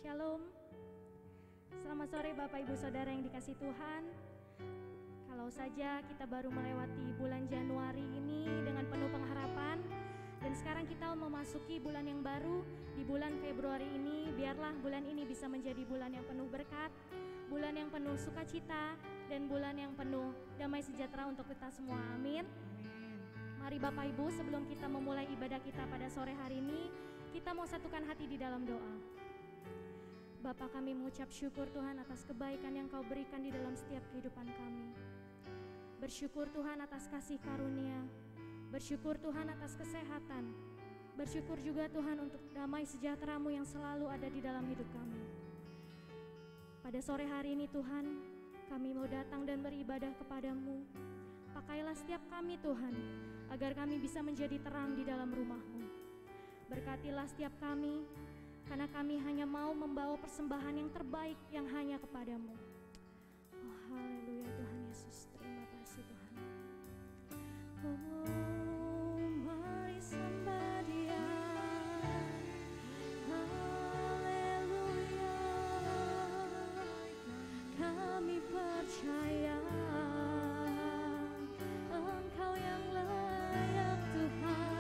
Shalom. Selamat sore Bapak Ibu Saudara yang dikasihi Tuhan. Kalau saja kita baru melewati bulan Januari ini dengan penuh pengharapan, dan sekarang kita memasuki bulan yang baru di bulan Februari ini. Biarlah bulan ini bisa menjadi bulan yang penuh berkat, bulan yang penuh sukacita, dan bulan yang penuh damai sejahtera untuk kita semua. Amin. Mari Bapak Ibu, sebelum kita memulai ibadah kita pada sore hari ini, kita mau satukan hati di dalam doa. Bapa, kami mengucap syukur Tuhan atas kebaikan yang Kau berikan di dalam setiap kehidupan kami. Bersyukur Tuhan atas kasih karunia, bersyukur Tuhan atas kesehatan, bersyukur juga Tuhan untuk damai sejahtera-Mu yang selalu ada di dalam hidup kami. Pada sore hari ini Tuhan, kami mau datang dan beribadah kepada-Mu. Pakailah setiap kami Tuhan, agar kami bisa menjadi terang di dalam rumah-Mu. Berkatilah setiap kami, karena kami hanya mau membawa persembahan yang terbaik yang hanya kepada-Mu. Oh haleluya Tuhan Yesus, terima kasih Tuhan. Oh mari sembah Dia, haleluya. Kami percaya Engkau yang layak Tuhan.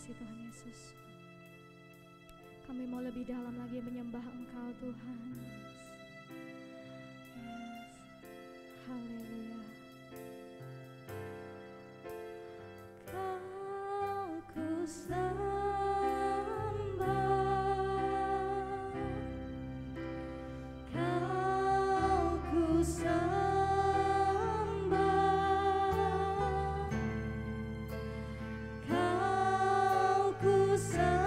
kasih Tuhan Yesus. Kami mau lebih dalam lagi menyembah Engkau Tuhan. Yes. Haleluya. Kau ku sembah, Kau ku sembah, Kau ku sembah,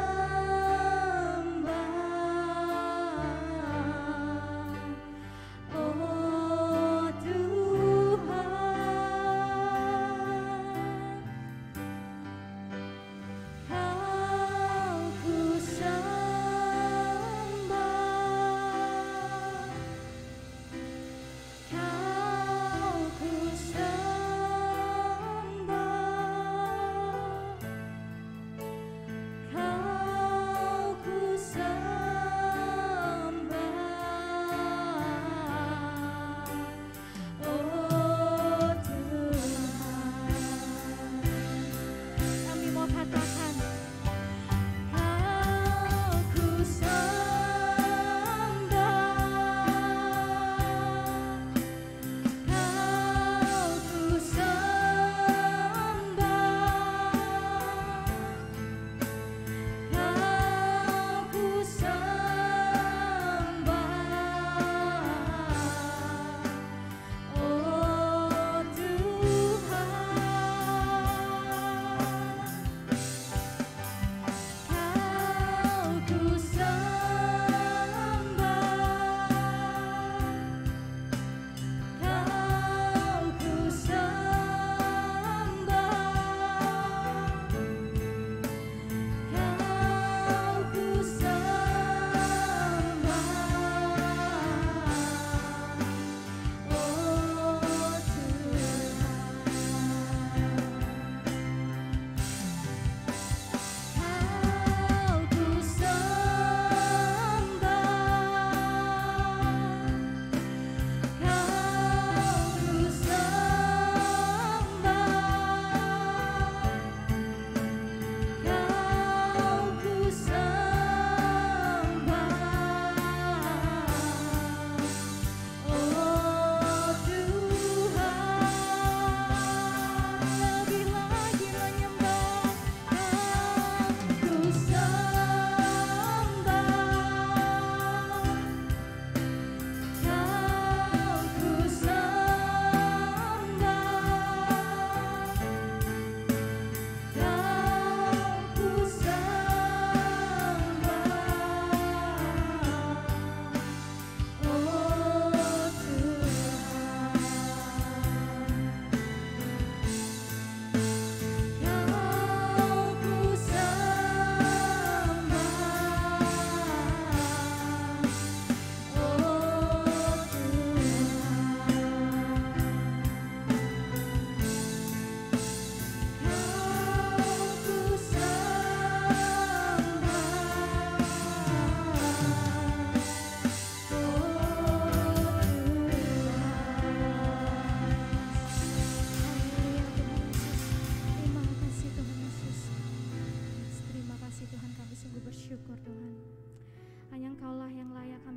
oh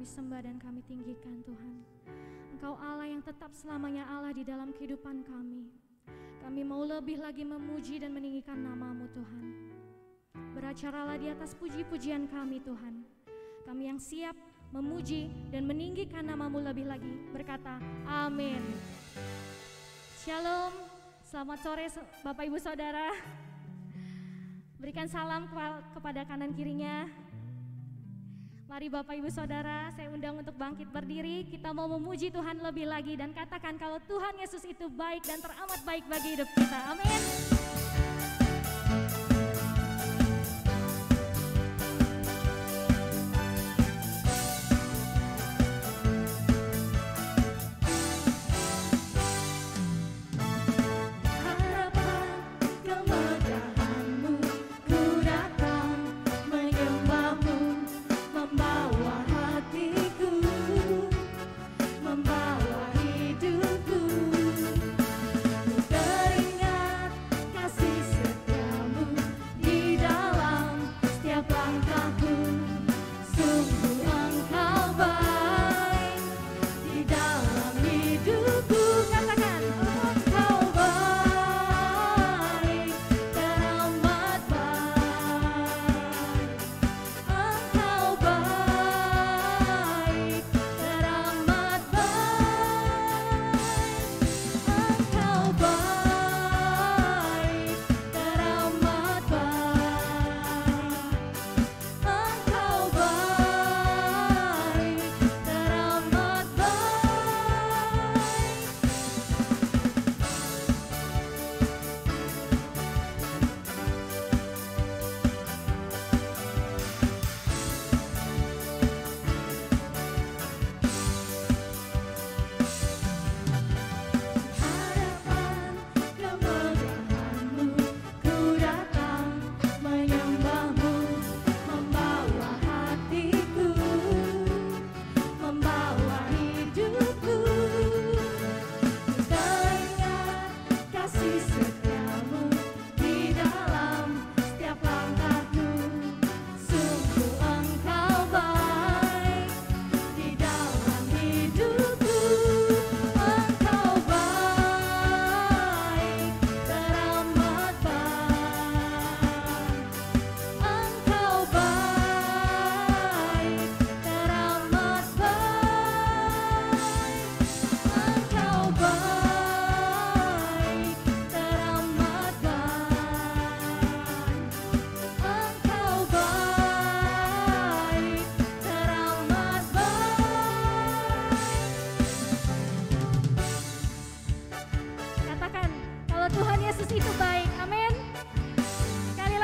sembah dan kami tinggikan Tuhan. Engkau Allah yang tetap selamanya Allah di dalam kehidupan kami. Kami mau lebih lagi memuji dan meninggikan nama-Mu Tuhan. Beracaralah di atas puji-pujian kami Tuhan. Kami yang siap memuji dan meninggikan nama-Mu lebih lagi berkata amin. Shalom, selamat sore Bapak Ibu Saudara. Berikan salam kepada kanan kirinya. Mari Bapak Ibu Saudara, saya undang untuk bangkit berdiri. Kita mau memuji Tuhan lebih lagi dan katakan kalau Tuhan Yesus itu baik dan teramat baik bagi hidup kita. Amin. Kasih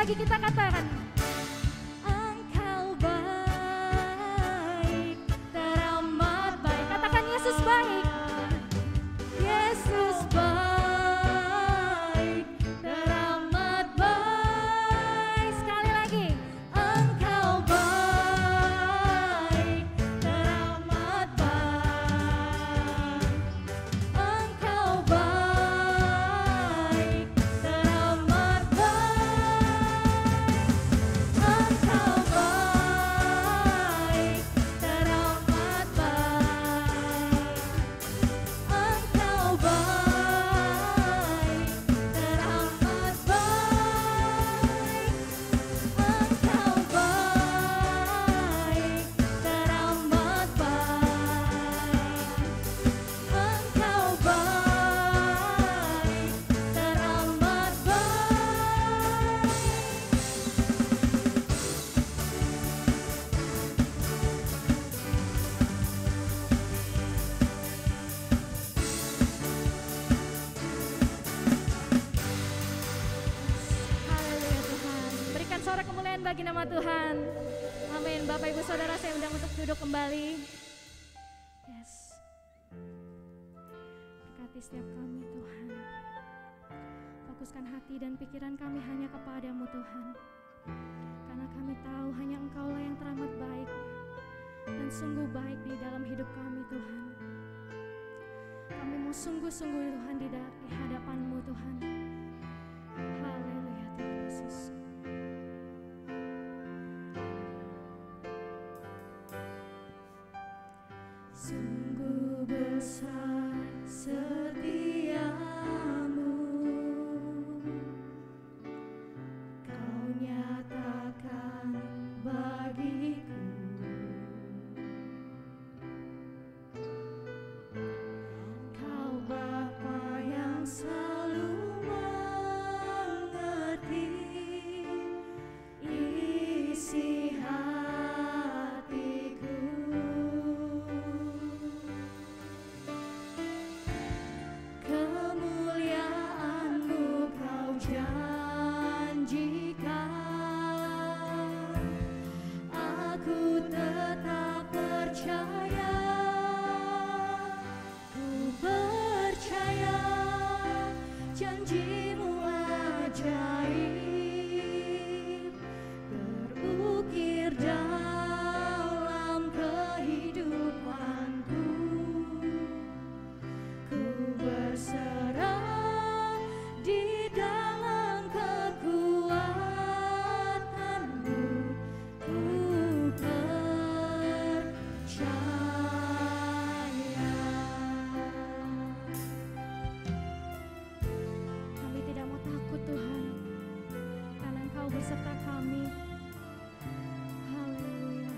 lagi kita katakan. Engkau baik, teramat baik. Katakan Yesus baik. Yesus baik, teramat baik. Sekali lagi. Engkau baik, teramat baik. Engkau baik, teramat baik. Engkau baik, teramat baik. Engkau baik, teramat baik. Engkau baik, teramat baik. Engkau baik, teramat Haleluya Tuhan. Berikan sorak kemuliaan bagi nama Tuhan. Amin. Bapak Ibu Saudara, saya undang untuk duduk kembali. Yes. Berkati setiap kami Tuhan. Fokuskan hati dan pikiran kami hanya kepadamu Tuhan. Karena kami tahu hanya Engkaulah yang teramat baik dan sungguh baik di dalam hidup kami Tuhan. Kami mau sungguh-sungguh Tuhan di hadapan-Mu Tuhan. Haleluya Tuhan Yesus. Sungguh besar setiamu, Kau nyatakan bagiku. Kau Bapa yang selalu mengerti isi hatiku. Kemuliaan-Mu Kau janjikan, aku tetap percaya. Ku percaya janji-Mu ajaib terukir dalam kehidupanku. Ku berserah di dalam kekuatan-Mu. Ku percaya. Kami tidak mau takut Tuhan, karena Engkau beserta kami. Haleluya.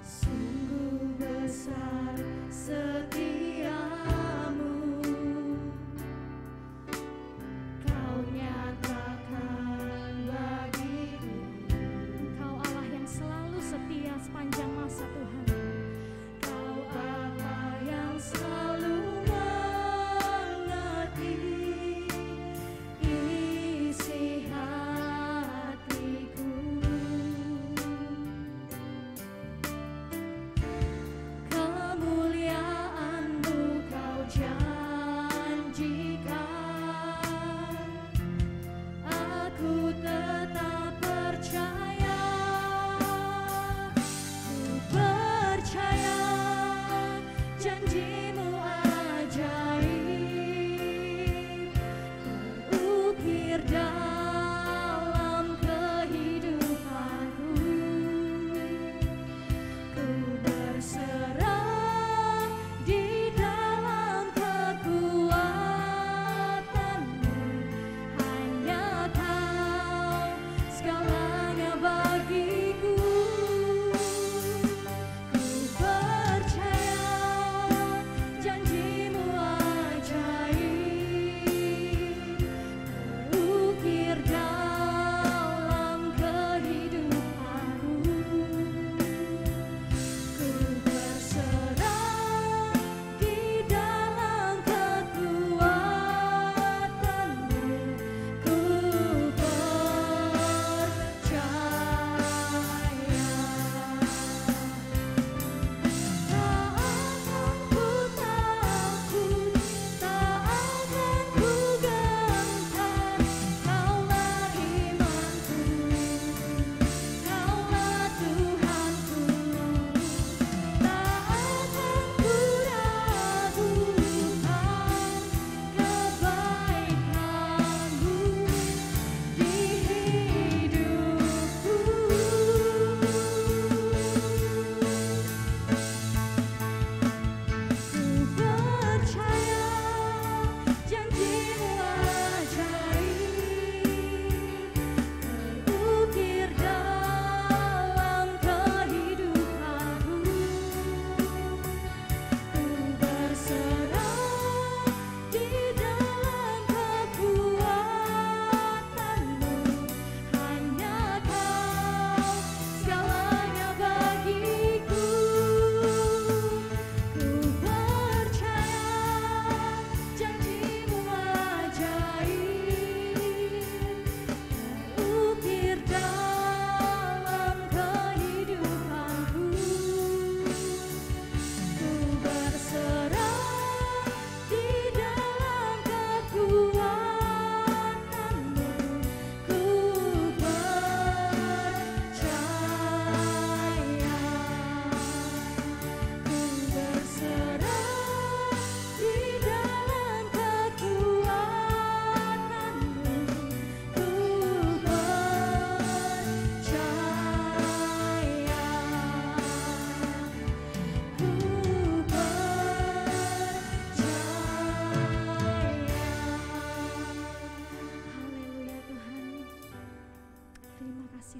Sungguh besar setiamu, Kau nyatakan bagiku. Engkau Allah yang selalu setia sepanjang masa Tuhan. Kau Allah yang selalu mengerti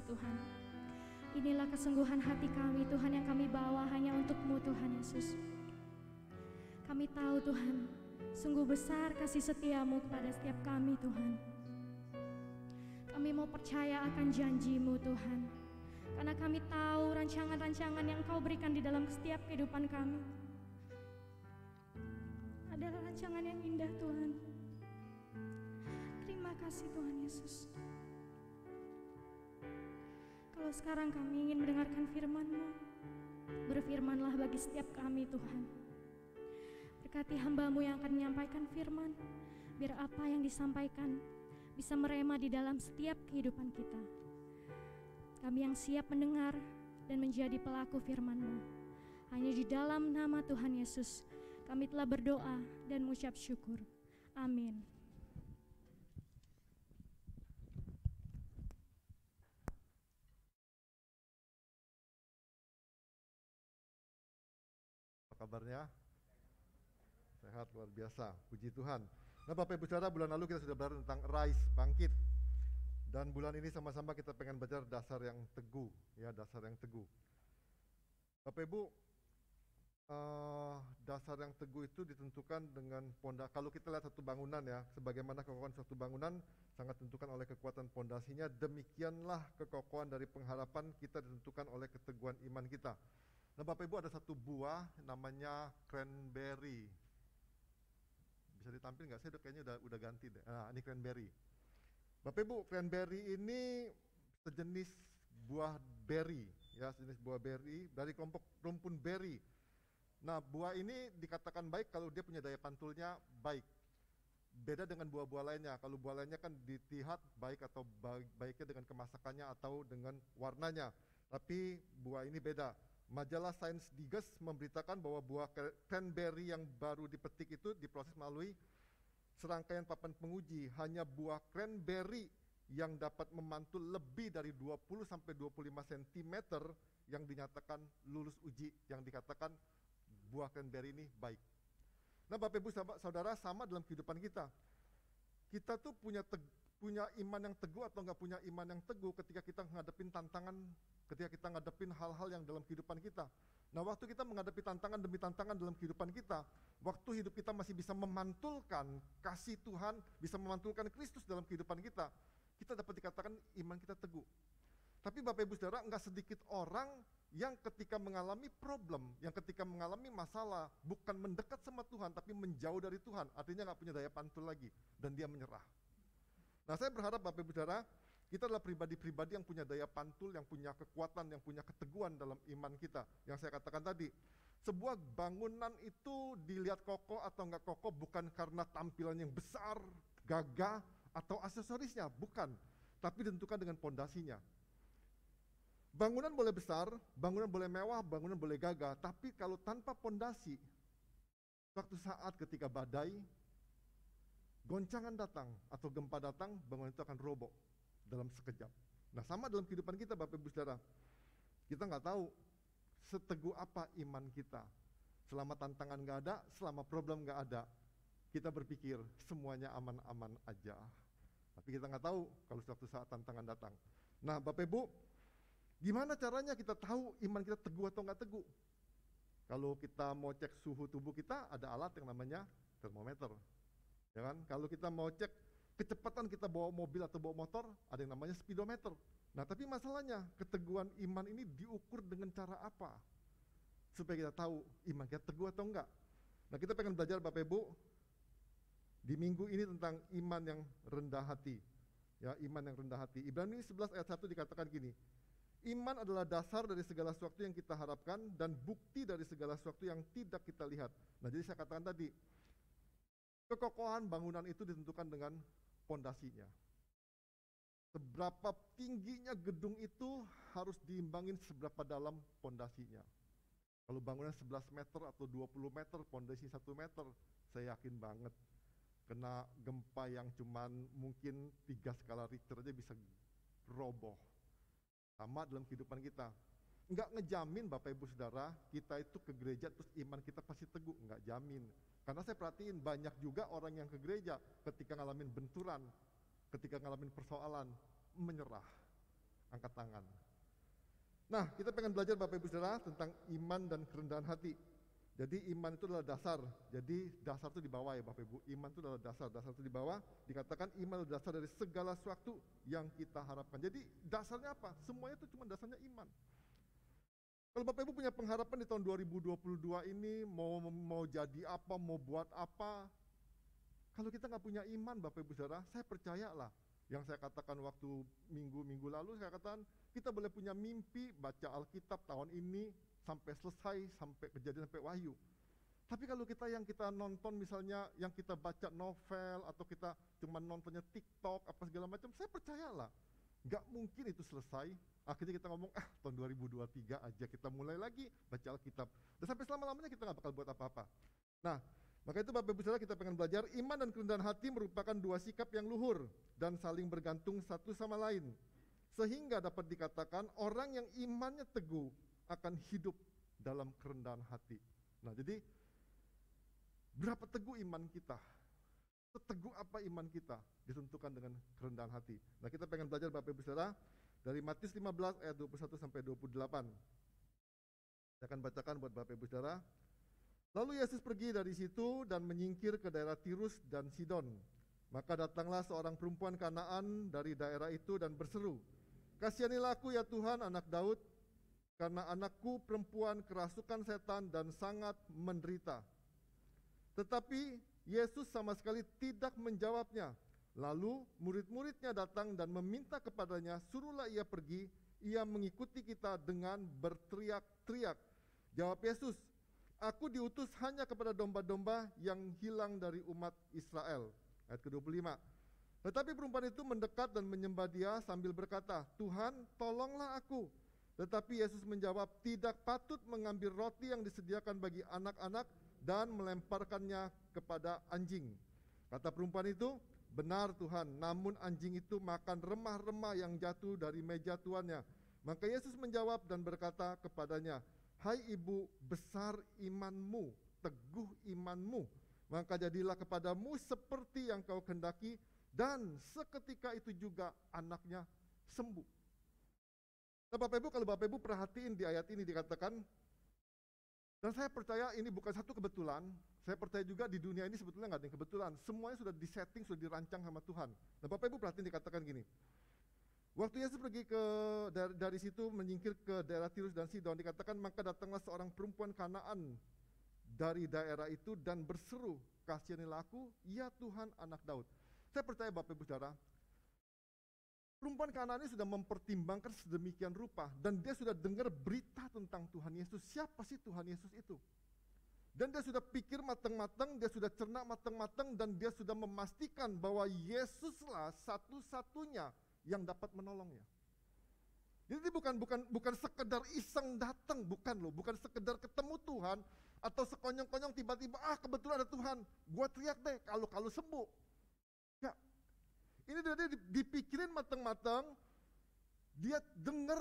Tuhan. Inilah kesungguhan hati kami Tuhan yang kami bawa hanya untuk-Mu Tuhan Yesus. Kami tahu Tuhan, sungguh besar kasih setia-Mu kepada setiap kami Tuhan. Kami mau percaya akan janji-Mu Tuhan, karena kami tahu rancangan-rancangan yang Kau berikan di dalam setiap kehidupan kami adalah rancangan yang indah Tuhan. Terima kasih Tuhan Yesus. Kalau sekarang kami ingin mendengarkan firman-Mu, berfirmanlah bagi setiap kami Tuhan. Berkati hamba-Mu yang akan menyampaikan firman, biar apa yang disampaikan bisa merema di dalam setiap kehidupan kita. Kami yang siap mendengar dan menjadi pelaku firman-Mu. Hanya di dalam nama Tuhan Yesus kami telah berdoa dan mengucap syukur. Amin. Kabarnya sehat, luar biasa, puji Tuhan. Nah Bapak Ibu Saudara, bulan lalu kita sudah belajar tentang rise, bangkit, dan bulan ini sama-sama kita pengen belajar dasar yang teguh, ya, dasar yang teguh. Bapak Ibu, dasar yang teguh itu ditentukan dengan pondasi. Kalau kita lihat satu bangunan, ya, sebagaimana kekokohan suatu bangunan sangat ditentukan oleh kekuatan pondasinya, demikianlah kekokohan dari pengharapan kita ditentukan oleh keteguhan iman kita. Nah Bapak Ibu, ada satu buah namanya cranberry. Bisa ditampil nggak? Saya kayaknya udah ganti deh. Nah ini cranberry. Bapak Ibu, cranberry ini sejenis buah berry, ya, sejenis buah berry dari kelompok rumpun berry. Nah buah ini dikatakan baik kalau dia punya daya pantulnya baik. Beda dengan buah-buah lainnya. Kalau buah lainnya kan dilihat baik atau baiknya dengan kemasakannya atau dengan warnanya. Tapi buah ini beda. Majalah Science Digest memberitakan bahwa buah cranberry yang baru dipetik itu diproses melalui serangkaian papan penguji. Hanya buah cranberry yang dapat memantul lebih dari 20-25 cm yang dinyatakan lulus uji, yang dikatakan buah cranberry ini baik. Nah Bapak Ibu Saudara, sama dalam kehidupan kita. Kita tuh punya iman yang teguh atau nggak punya iman yang teguh ketika kita menghadapin tantangan, ketika kita menghadapin hal-hal yang dalam kehidupan kita. Nah waktu kita menghadapi tantangan demi tantangan dalam kehidupan kita, waktu hidup kita masih bisa memantulkan kasih Tuhan, bisa memantulkan Kristus dalam kehidupan kita, kita dapat dikatakan iman kita teguh. Tapi Bapak Ibu Saudara, nggak sedikit orang yang ketika mengalami problem, yang ketika mengalami masalah, bukan mendekat sama Tuhan, tapi menjauh dari Tuhan, artinya nggak punya daya pantul lagi, dan dia menyerah. Nah saya berharap Bapak Ibu Saudara, kita adalah pribadi-pribadi yang punya daya pantul, yang punya kekuatan, yang punya keteguhan dalam iman kita. Yang saya katakan tadi, sebuah bangunan itu dilihat kokoh atau enggak kokoh bukan karena tampilan yang besar, gagah, atau aksesorisnya, bukan. Tapi ditentukan dengan pondasinya. Bangunan boleh besar, bangunan boleh mewah, bangunan boleh gagah, tapi kalau tanpa pondasi, suatu saat ketika badai, goncangan datang atau gempa datang, bangunan itu akan roboh dalam sekejap. Nah sama dalam kehidupan kita Bapak Ibu Saudara, kita nggak tahu seteguh apa iman kita. Selama tantangan nggak ada, selama problem nggak ada, kita berpikir semuanya aman-aman aja. Tapi kita nggak tahu kalau suatu saat tantangan datang. Nah Bapak Ibu, gimana caranya kita tahu iman kita teguh atau nggak teguh? Kalau kita mau cek suhu tubuh kita, ada alat yang namanya termometer. Ya kan? Kalau kita mau cek kecepatan kita bawa mobil atau bawa motor, ada yang namanya speedometer. Nah tapi masalahnya, keteguhan iman ini diukur dengan cara apa? Supaya kita tahu iman kita teguh atau enggak. Nah kita pengen belajar Bapak Ibu di minggu ini tentang iman yang rendah hati. Ya, iman yang rendah hati. Ibrani 11 ayat 1 dikatakan gini, iman adalah dasar dari segala sesuatu yang kita harapkan dan bukti dari segala sesuatu yang tidak kita lihat. Nah jadi saya katakan tadi, kekokohan bangunan itu ditentukan dengan pondasinya. Seberapa tingginya gedung itu harus diimbangin seberapa dalam pondasinya. Kalau bangunan 11 meter atau 20 meter, pondasi 1 meter, saya yakin banget kena gempa yang cuman mungkin 3 skala Richter aja bisa roboh. Sama dalam kehidupan kita. Enggak ngejamin Bapak Ibu Saudara, kita itu ke gereja terus iman kita pasti teguh, enggak jamin. Karena saya perhatiin banyak juga orang yang ke gereja ketika ngalamin benturan, ketika ngalamin persoalan, menyerah. Angkat tangan. Nah, kita pengen belajar Bapak Ibu Saudara tentang iman dan kerendahan hati. Jadi iman itu adalah dasar. Jadi dasar itu di bawah ya Bapak Ibu. Iman itu adalah dasar. Dasar itu di bawah. Dikatakan iman adalah dasar dari segala sesuatu yang kita harapkan. Jadi dasarnya apa? Semuanya itu cuma dasarnya iman. Kalau Bapak Ibu punya pengharapan di tahun 2022 ini mau jadi apa, mau buat apa, kalau kita nggak punya iman Bapak Ibu Saudara, saya percayalah yang saya katakan waktu minggu lalu, saya katakan kita boleh punya mimpi baca Alkitab tahun ini sampai selesai, sampai Kejadian, sampai Wahyu. Tapi kalau yang kita nonton misalnya, yang kita baca novel, atau kita cuma nontonnya TikTok, apa segala macam, saya percayalah, nggak mungkin itu selesai. Akhirnya kita ngomong, tahun 2023 aja kita mulai lagi baca Alkitab. Dan sampai selama-lamanya kita nggak bakal buat apa-apa. Nah, maka itu Bapak Ibu Saudara kita pengen belajar, iman dan kerendahan hati merupakan dua sikap yang luhur dan saling bergantung satu sama lain. Sehingga dapat dikatakan orang yang imannya teguh akan hidup dalam kerendahan hati. Nah, jadi berapa teguh iman kita? Seteguh apa iman kita? Ditentukan dengan kerendahan hati. Nah, kita pengen belajar Bapak Ibu Saudara dari Matius 15 ayat 21 sampai 28. Saya akan bacakan buat Bapak Ibu Saudara. Lalu Yesus pergi dari situ dan menyingkir ke daerah Tirus dan Sidon. Maka datanglah seorang perempuan Kanaan dari daerah itu dan berseru, "Kasihanilah aku ya Tuhan, anak Daud, karena anakku perempuan kerasukan setan dan sangat menderita." Tetapi Yesus sama sekali tidak menjawabnya. Lalu murid-muridnya datang dan meminta kepadanya, "Suruhlah ia pergi, ia mengikuti kita," dengan berteriak-teriak. Jawab Yesus, "Aku diutus hanya kepada domba-domba yang hilang dari umat Israel." Ayat ke-25. Tetapi perempuan itu mendekat dan menyembah dia sambil berkata, "Tuhan, tolonglah aku." Tetapi Yesus menjawab, "Tidak patut mengambil roti yang disediakan bagi anak-anak dan melemparkannya kepada anjing." Kata perempuan itu, "Benar Tuhan, namun anjing itu makan remah-remah yang jatuh dari meja tuannya." Maka Yesus menjawab dan berkata kepadanya, "Hai ibu, besar imanmu, teguh imanmu, maka jadilah kepadamu seperti yang kau kehendaki." Dan seketika itu juga anaknya sembuh. Nah Bapak Ibu, kalau Bapak Ibu perhatiin di ayat ini dikatakan, dan saya percaya ini bukan satu kebetulan, saya percaya juga di dunia ini sebetulnya nggak ada yang kebetulan, semuanya sudah disetting, sudah dirancang sama Tuhan. Nah Bapak Ibu perhatiin dikatakan gini, waktu Yesus pergi dari situ menyingkir ke daerah Tirus dan Sidon, dikatakan maka datanglah seorang perempuan Kanaan dari daerah itu dan berseru, "Kasihanilah aku, ya Tuhan, anak Daud." Saya percaya Bapak Ibu Saudara, perempuan Kanaan ini sudah mempertimbangkan sedemikian rupa dan dia sudah dengar berita tentang Tuhan Yesus. Siapa sih Tuhan Yesus itu? Dan dia sudah pikir matang-matang, dia sudah cerna matang-matang, dan dia sudah memastikan bahwa Yesuslah satu-satunya yang dapat menolongnya. Jadi bukan sekedar iseng datang, bukan sekedar ketemu Tuhan atau sekonyong-konyong tiba-tiba kebetulan ada Tuhan, gua teriak deh kalau sembuh. Ya, ini dia dipikirin matang-matang, dia dengar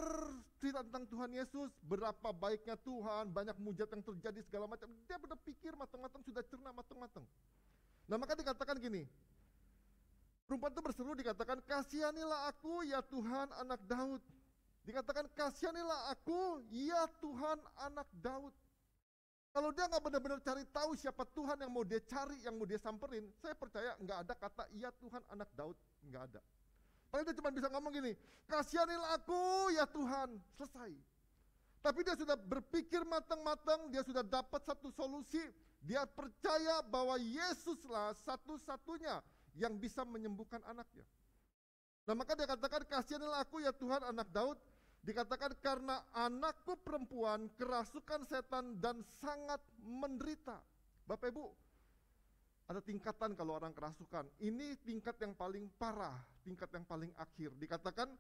cerita tentang Tuhan Yesus, berapa baiknya Tuhan, banyak mujizat yang terjadi segala macam. Dia benar pikir matang-matang, sudah cerna matang-matang. Nah maka dikatakan gini, perempuan itu berseru dikatakan, "Kasihanilah aku ya Tuhan, anak Daud." Dikatakan, "Kasihanilah aku ya Tuhan, anak Daud." Kalau dia nggak benar-benar cari tahu siapa Tuhan yang mau dia cari, yang mau dia samperin, saya percaya nggak ada kata "ya Tuhan, anak Daud", nggak ada. Paling dia cuma bisa ngomong gini, "Kasihanilah aku ya Tuhan," selesai. Tapi dia sudah berpikir matang-matang, dia sudah dapat satu solusi, dia percaya bahwa Yesuslah satu-satunya yang bisa menyembuhkan anaknya. Nah maka dia katakan, "Kasihanilah aku ya Tuhan, anak Daud." Dikatakan karena anakku perempuan kerasukan setan dan sangat menderita. Bapak Ibu, ada tingkatan kalau orang kerasukan. Ini tingkat yang paling parah, tingkat yang paling akhir. Dikatakan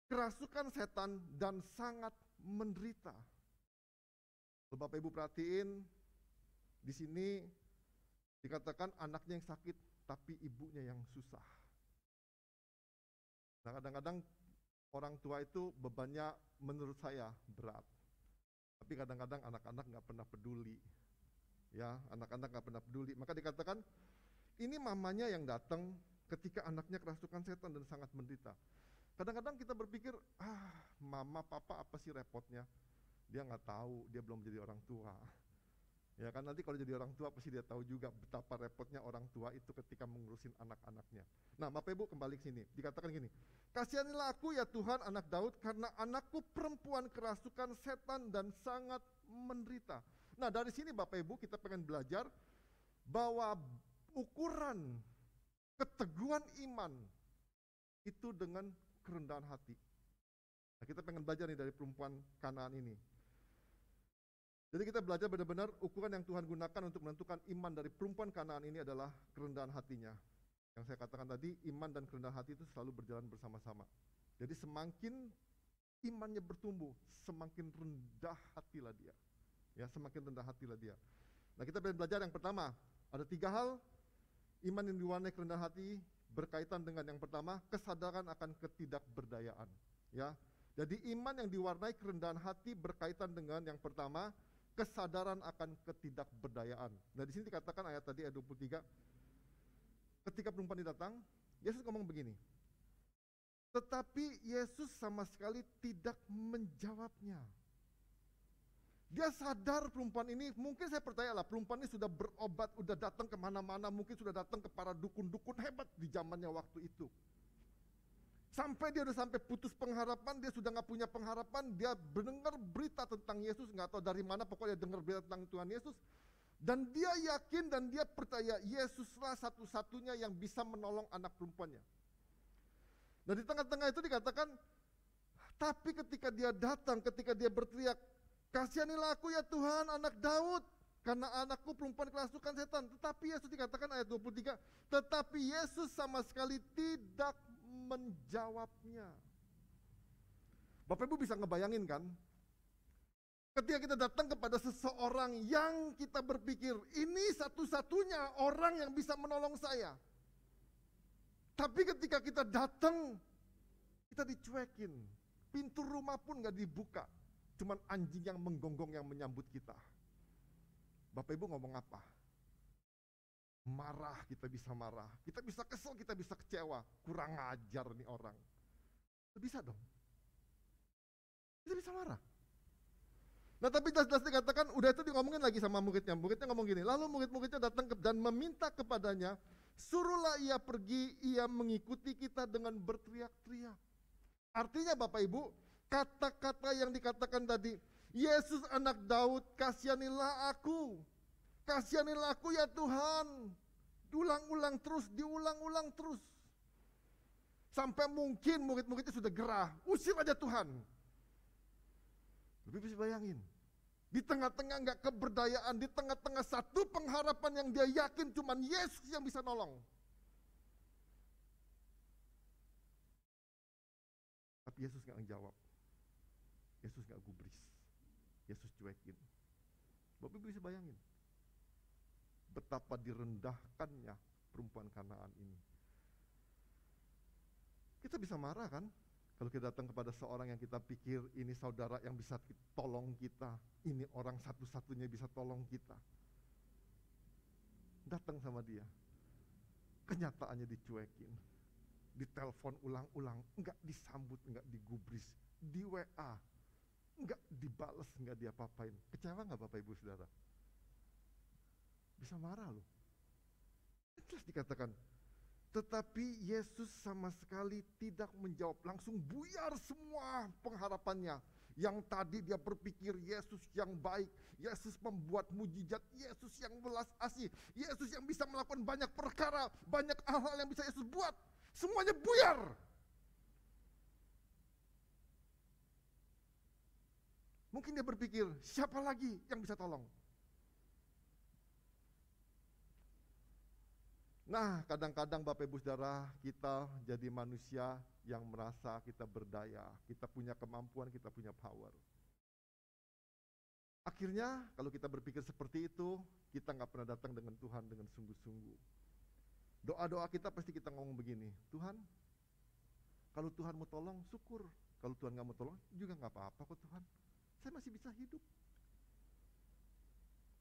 kerasukan setan dan sangat menderita. Kalau Bapak Ibu perhatiin, di sini dikatakan anaknya yang sakit, tapi ibunya yang susah. Nah kadang-kadang orang tua itu bebannya menurut saya berat. Tapi kadang-kadang anak-anak nggak pernah peduli. Ya, anak-anak nggak pernah peduli. Maka dikatakan, ini mamanya yang datang ketika anaknya kerasukan setan dan sangat menderita. Kadang-kadang kita berpikir, mama, papa apa sih repotnya? Dia nggak tahu, dia belum jadi orang tua. Ya kan, nanti kalau jadi orang tua pasti dia tahu juga betapa repotnya orang tua itu ketika mengurusin anak-anaknya. Nah, Bapak Ibu kembali ke sini, dikatakan gini, kasihanilah aku ya Tuhan anak Daud, karena anakku perempuan kerasukan setan dan sangat menderita. Nah, dari sini Bapak Ibu kita pengen belajar bahwa ukuran keteguhan iman itu dengan kerendahan hati. Nah, kita pengen belajar nih dari perempuan Kanaan ini. Jadi kita belajar benar-benar ukuran yang Tuhan gunakan untuk menentukan iman dari perempuan Kanaan ini adalah kerendahan hatinya. Yang saya katakan tadi, iman dan kerendahan hati itu selalu berjalan bersama-sama. Jadi semakin imannya bertumbuh, semakin rendah hatilah dia. Ya, semakin rendah hatilah dia. Nah, kita belajar yang pertama, ada 3 hal iman yang diwarnai kerendahan hati berkaitan dengan yang pertama, kesadaran akan ketidakberdayaan. Ya, jadi iman yang diwarnai kerendahan hati berkaitan dengan yang pertama, kesadaran akan ketidakberdayaan. Nah, di sini dikatakan ayat 23, ketika perempuan ini datang, Yesus ngomong begini, tetapi Yesus sama sekali tidak menjawabnya. Dia sadar perempuan ini, mungkin saya percayalah perempuan ini sudah berobat, sudah datang kemana-mana, mungkin sudah datang ke para dukun-dukun hebat di zamannya waktu itu. Sampai dia udah sampai putus pengharapan, dia sudah nggak punya pengharapan, dia mendengar berita tentang Yesus, nggak tahu dari mana, pokoknya dengar berita tentang Tuhan Yesus. Dan dia yakin dan dia percaya Yesuslah satu-satunya yang bisa menolong anak perempuannya. Nah, di tengah-tengah itu dikatakan, tapi ketika dia datang, ketika dia berteriak, kasihanilah aku ya Tuhan anak Daud, karena anakku perempuan kerasukan setan. Tetapi Yesus dikatakan ayat 23, tetapi Yesus sama sekali tidak menjawabnya. Bapak Ibu bisa ngebayangin kan? Ketika kita datang kepada seseorang yang kita berpikir, ini satu-satunya orang yang bisa menolong saya. Tapi ketika kita datang, kita dicuekin. Pintu rumah pun gak dibuka. Cuman anjing yang menggonggong yang menyambut kita. Bapak Ibu ngomong apa? Marah, kita bisa marah. Kita bisa kesel, kita bisa kecewa. Kurang ajar nih orang. Bisa dong. Kita bisa marah. Nah, tapi jelas-jelas dikatakan, udah itu ngomongin lagi sama muridnya. Muridnya ngomong gini, lalu murid-muridnya datang dan meminta kepadanya, suruhlah ia pergi, ia mengikuti kita dengan berteriak-teriak. Artinya Bapak Ibu, kata-kata yang dikatakan tadi, Yesus anak Daud, kasihanilah aku. Kasihanilah aku ya Tuhan. Diulang-ulang terus, diulang-ulang terus. Sampai mungkin murid-muridnya sudah gerah, usir aja Tuhan. Lebih bisa bayangin. Di tengah-tengah enggak keberdayaan, di tengah-tengah satu pengharapan yang dia yakin cuman Yesus yang bisa nolong. Tapi Yesus enggak menjawab. Yesus enggak gubris. Yesus cuekin. Bapak bisa bayangin betapa direndahkannya perempuan Kanaan ini. Kita bisa marah kan? Kalau kita datang kepada seorang yang kita pikir ini saudara yang bisa tolong kita, ini orang satu-satunya bisa tolong kita. Datang sama dia, kenyataannya dicuekin, ditelepon ulang-ulang, enggak disambut, enggak digubris, di WA, enggak dibales, enggak diapa-apain. Kecewa enggak Bapak Ibu Saudara? Bisa marah loh. Jelas dikatakan, tetapi Yesus sama sekali tidak menjawab, langsung buyar semua pengharapannya. Yang tadi dia berpikir Yesus yang baik, Yesus membuat mujizat, Yesus yang belas asih, Yesus yang bisa melakukan banyak perkara, banyak hal-hal yang bisa Yesus buat, semuanya buyar. Mungkin dia berpikir, siapa lagi yang bisa tolong? Nah, kadang-kadang Bapak Ibu Saudara, kita jadi manusia yang merasa kita berdaya, kita punya kemampuan, kita punya power. Akhirnya, kalau kita berpikir seperti itu, kita nggak pernah datang dengan Tuhan dengan sungguh-sungguh. Doa-doa kita pasti kita ngomong begini, Tuhan, kalau Tuhan mau tolong, syukur. Kalau Tuhan nggak mau tolong, juga nggak apa-apa kok Tuhan. Saya masih bisa hidup.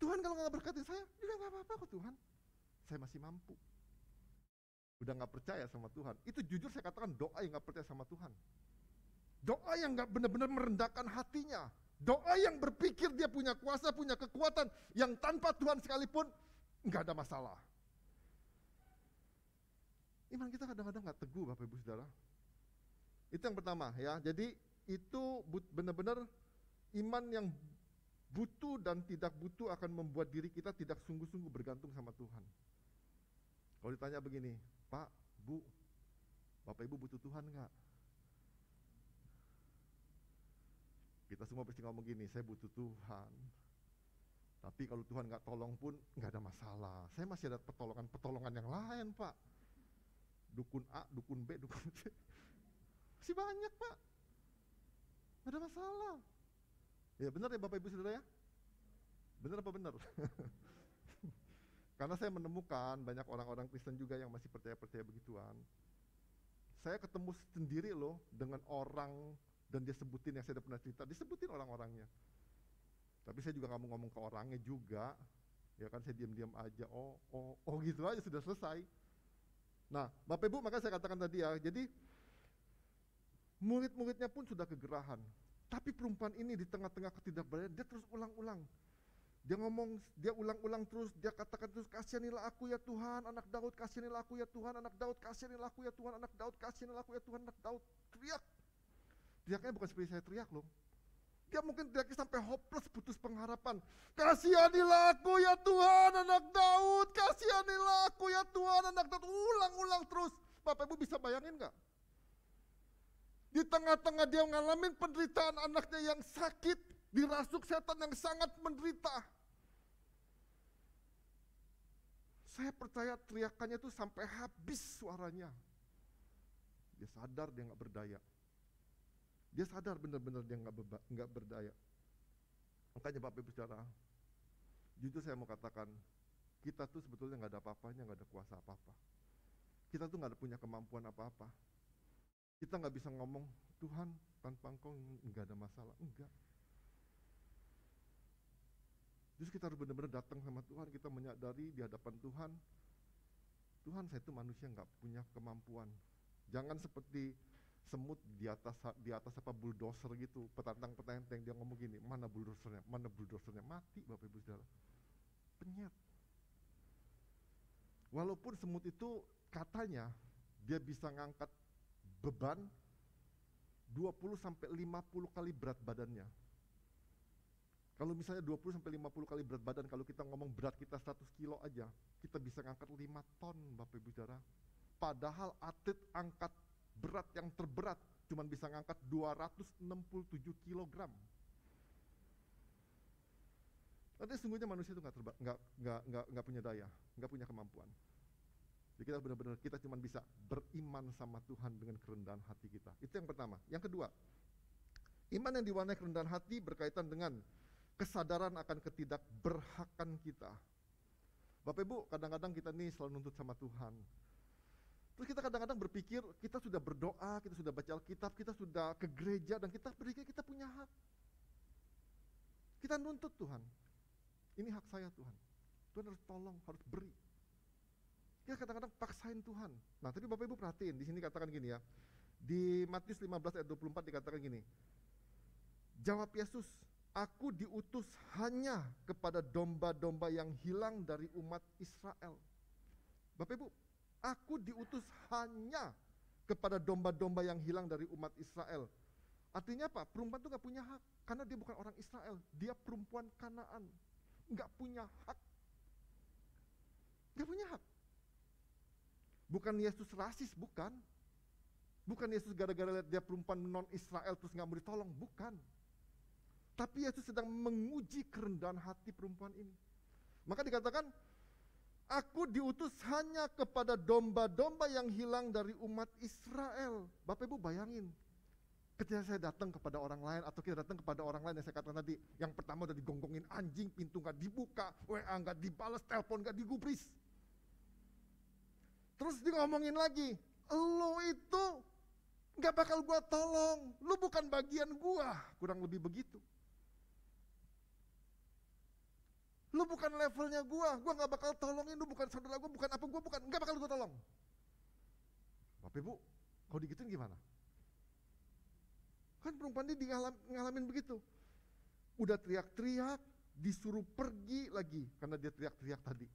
Tuhan kalau nggak berkati saya, juga nggak apa-apa kok Tuhan. Saya masih mampu. udah nggak percaya sama Tuhan. Itu jujur saya katakan doa yang nggak percaya sama Tuhan. Doa yang nggak benar-benar merendahkan hatinya. Doa yang berpikir dia punya kuasa, punya kekuatan, yang tanpa Tuhan sekalipun nggak ada masalah. Iman kita kadang-kadang nggak teguh, Bapak Ibu Saudara. Itu yang pertama ya. Jadi itu benar-benar iman yang butuh dan tidak butuh akan membuat diri kita tidak sungguh-sungguh bergantung sama Tuhan. Kalau ditanya begini, Pak, Bu, Bapak Ibu butuh Tuhan nggak? Kita semua pasti ngomong gini, saya butuh Tuhan. Tapi kalau Tuhan nggak tolong pun nggak ada masalah. Saya masih ada pertolongan yang lain, Pak. Dukun A, dukun B, dukun C. Masih banyak, Pak. Nggak ada masalah. Ya benar ya Bapak Ibu Saudara ya? Benar apa benar? Karena saya menemukan banyak orang-orang Kristen juga yang masih percaya-percaya begituan. Saya ketemu sendiri loh dengan orang, dan dia sebutin yang saya udah pernah cerita, disebutin orang-orangnya. Tapi saya juga nggak mau ngomong ke orangnya juga, ya kan, saya diam-diam aja, oh gitu aja sudah selesai. Nah, Bapak Ibu, maka saya katakan tadi ya, jadi murid-muridnya pun sudah kegerahan. Tapi perempuan ini di tengah-tengah ketidakberdayaan, dia terus ulang-ulang. Dia ngomong, dia ulang-ulang terus, dia katakan terus, kasihanilah aku ya Tuhan, anak Daud, kasihanilah aku ya Tuhan, anak Daud, kasihanilah aku ya Tuhan, anak Daud, kasihanilah aku ya Tuhan, anak Daud. Teriak. Teriaknya bukan seperti saya teriak loh. Dia mungkin teriaknya sampai hopeless, putus pengharapan. Kasihanilah aku ya Tuhan, anak Daud, kasihanilah aku ya Tuhan, anak Daud. Ulang-ulang terus. Bapak Ibu bisa bayangin gak? Di tengah-tengah dia ngalamin penderitaan anaknya yang sakit, dirasuk setan yang sangat menderita. Saya percaya teriakannya itu sampai habis suaranya. Dia sadar dia nggak berdaya. Dia sadar benar-benar dia nggak berdaya. Makanya Bapak Ibu Saudara, jujur saya mau katakan, kita tuh sebetulnya nggak ada apa-apanya, nggak ada kuasa apa-apa. Kita tuh nggak punya kemampuan apa-apa. Kita nggak bisa ngomong, Tuhan tanpa Engkau nggak ada masalah, enggak. Justru kita harus benar-benar datang sama Tuhan, kita menyadari di hadapan Tuhan, Tuhan saya itu manusia nggak punya kemampuan. Jangan seperti semut di atas apa bulldozer gitu, petantang-petantang dia ngomong gini, mana bulldozernya, mati Bapak Ibu Saudara, penyet. Walaupun semut itu katanya dia bisa ngangkat beban 20-50 kali berat badannya. Kalau misalnya 20-50 kali berat badan, kalau kita ngomong berat kita 100 kilo aja, kita bisa ngangkat 5 ton Bapak Ibu Saudara. Padahal atlet angkat berat yang terberat cuman bisa ngangkat 267 kilogram. Artinya sungguhnya manusia itu nggak punya daya, nggak punya kemampuan. Jadi kita benar-benar, kita cuma bisa beriman sama Tuhan dengan kerendahan hati kita. Itu yang pertama. Yang kedua, iman yang diwarnai kerendahan hati berkaitan dengan kesadaran akan ketidakberhakan kita. Bapak Ibu, kadang-kadang kita nih selalu nuntut sama Tuhan. Terus kita kadang-kadang berpikir, kita sudah berdoa, kita sudah baca Alkitab, kita sudah ke gereja, dan kita berpikir kita punya hak. Kita nuntut Tuhan. Ini hak saya Tuhan. Tuhan harus tolong, harus beri. Kita kadang-kadang paksain Tuhan. Nah, tapi Bapak Ibu perhatiin, di sini katakan gini ya. Di Matius 15 ayat 24 dikatakan gini. Jawab Yesus, aku diutus hanya kepada domba-domba yang hilang dari umat Israel. Bapak Ibu, aku diutus hanya kepada domba-domba yang hilang dari umat Israel. Artinya apa? Perempuan itu gak punya hak, karena dia bukan orang Israel. Dia perempuan Kanaan. Gak punya hak. Gak punya hak. Bukan Yesus rasis, bukan. Bukan Yesus gara-gara lihat dia perempuan non-Israel terus gak mau ditolong, bukan. Tapi Yesus sedang menguji kerendahan hati perempuan ini. Maka dikatakan, aku diutus hanya kepada domba-domba yang hilang dari umat Israel. Bapak Ibu bayangin, ketika saya datang kepada orang lain, atau kita datang kepada orang lain yang saya katakan tadi, yang pertama udah digonggongin anjing, pintu gak dibuka, WA gak dibalas, telepon gak digubris. Terus dia ngomongin lagi, lo itu gak bakal gua tolong, lu bukan bagian gua, kurang lebih begitu. Lu bukan levelnya gua gak bakal tolongin, lu bukan saudara gua, bukan apa gua, bukan, gak bakal gua tolong. Bapak Ibu, kalau digituin gimana? Kan perempuan ini ngalamin begitu. Udah teriak-teriak, disuruh pergi lagi karena dia teriak-teriak tadi.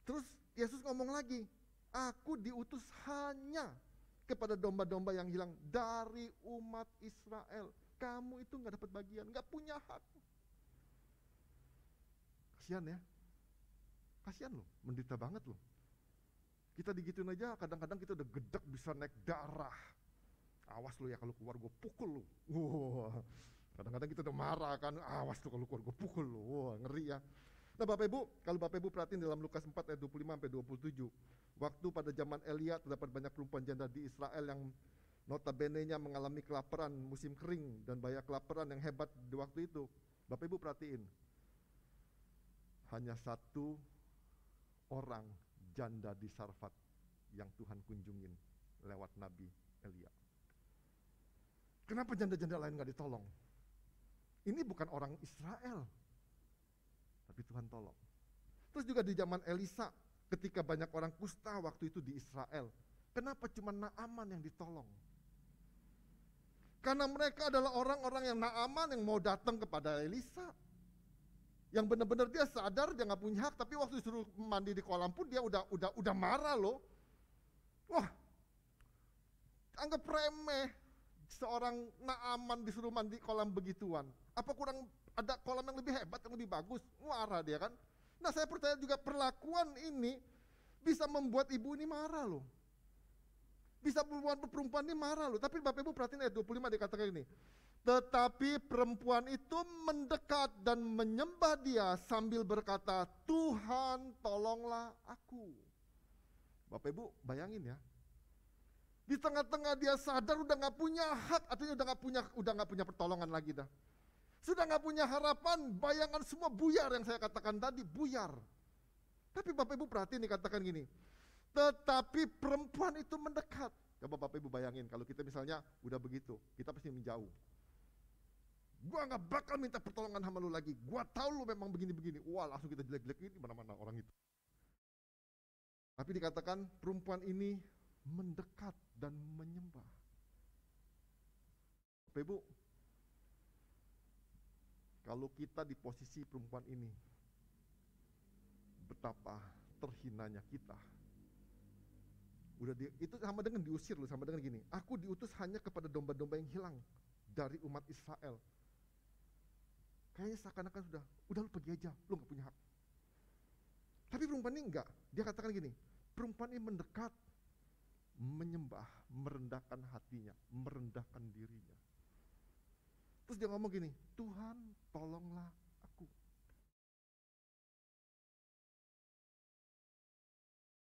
Terus Yesus ngomong lagi, aku diutus hanya kepada domba-domba yang hilang dari umat Israel. Kamu itu gak dapat bagian, gak punya hak. Kasihan ya, kasihan loh, menderita banget loh. Kita digituin aja, kadang-kadang kita udah gedek bisa naik darah. Awas lo ya kalau keluar gue pukul lo. Wah, kadang-kadang kita udah marah kan, awas tuh kalau keluar gue pukul lo. Wah, ngeri ya. Nah Bapak Ibu, kalau Bapak Ibu perhatiin dalam Lukas 4 ayat 25-27, waktu pada zaman Elia terdapat banyak perempuan janda di Israel yang notabene-nya mengalami kelaparan musim kering dan bahaya kelaparan yang hebat di waktu itu. Bapak Ibu perhatiin, hanya satu orang janda di Sarfat yang Tuhan kunjungin lewat Nabi Elia. Kenapa janda-janda lain gak ditolong? Ini bukan orang Israel, tapi Tuhan tolong. Terus juga di zaman Elisa, ketika banyak orang kusta waktu itu di Israel, kenapa cuma Naaman yang ditolong? Karena mereka adalah orang-orang yang Naaman yang mau datang kepada Elisa. Yang benar-benar dia sadar dia gak punya hak, tapi waktu disuruh mandi di kolam pun dia udah marah loh. Wah, anggap remeh seorang Naaman disuruh mandi kolam begituan. Apa kurang ada kolam yang lebih hebat, yang lebih bagus? Marah dia kan. Nah saya percaya juga perlakuan ini bisa membuat ibu ini marah loh. Bisa membuat perempuan ini marah loh. Tapi Bapak Ibu perhatiin ayat 25 dikatakan ini. Tetapi perempuan itu mendekat dan menyembah dia sambil berkata, Tuhan tolonglah aku. Bapak Ibu bayangin ya. Di tengah-tengah dia sadar udah gak punya hak, artinya udah gak punya pertolongan lagi dah. Sudah gak punya harapan, bayangan semua buyar yang saya katakan tadi, buyar. Tapi Bapak Ibu perhatiin dikatakan gini, tetapi perempuan itu mendekat. Coba Bapak Ibu bayangin, kalau kita misalnya udah begitu, kita pasti menjauh. Gua gak bakal minta pertolongan sama lu lagi, gua tahu lu memang begini-begini. Wah langsung kita jelek-jelekin mana-mana orang itu. Tapi dikatakan perempuan ini mendekat dan menyembah. Bapak Ibu, kalau kita di posisi perempuan ini, betapa terhinanya kita. Itu sama dengan diusir loh, sama dengan gini, aku diutus hanya kepada domba-domba yang hilang dari umat Israel. Kayaknya seakan-akan udah lu pergi aja, lu gak punya hak. Tapi perempuan ini enggak, dia katakan gini, perempuan ini mendekat, menyembah, merendahkan hatinya, merendahkan dirinya. Terus dia ngomong gini, Tuhan tolonglah aku.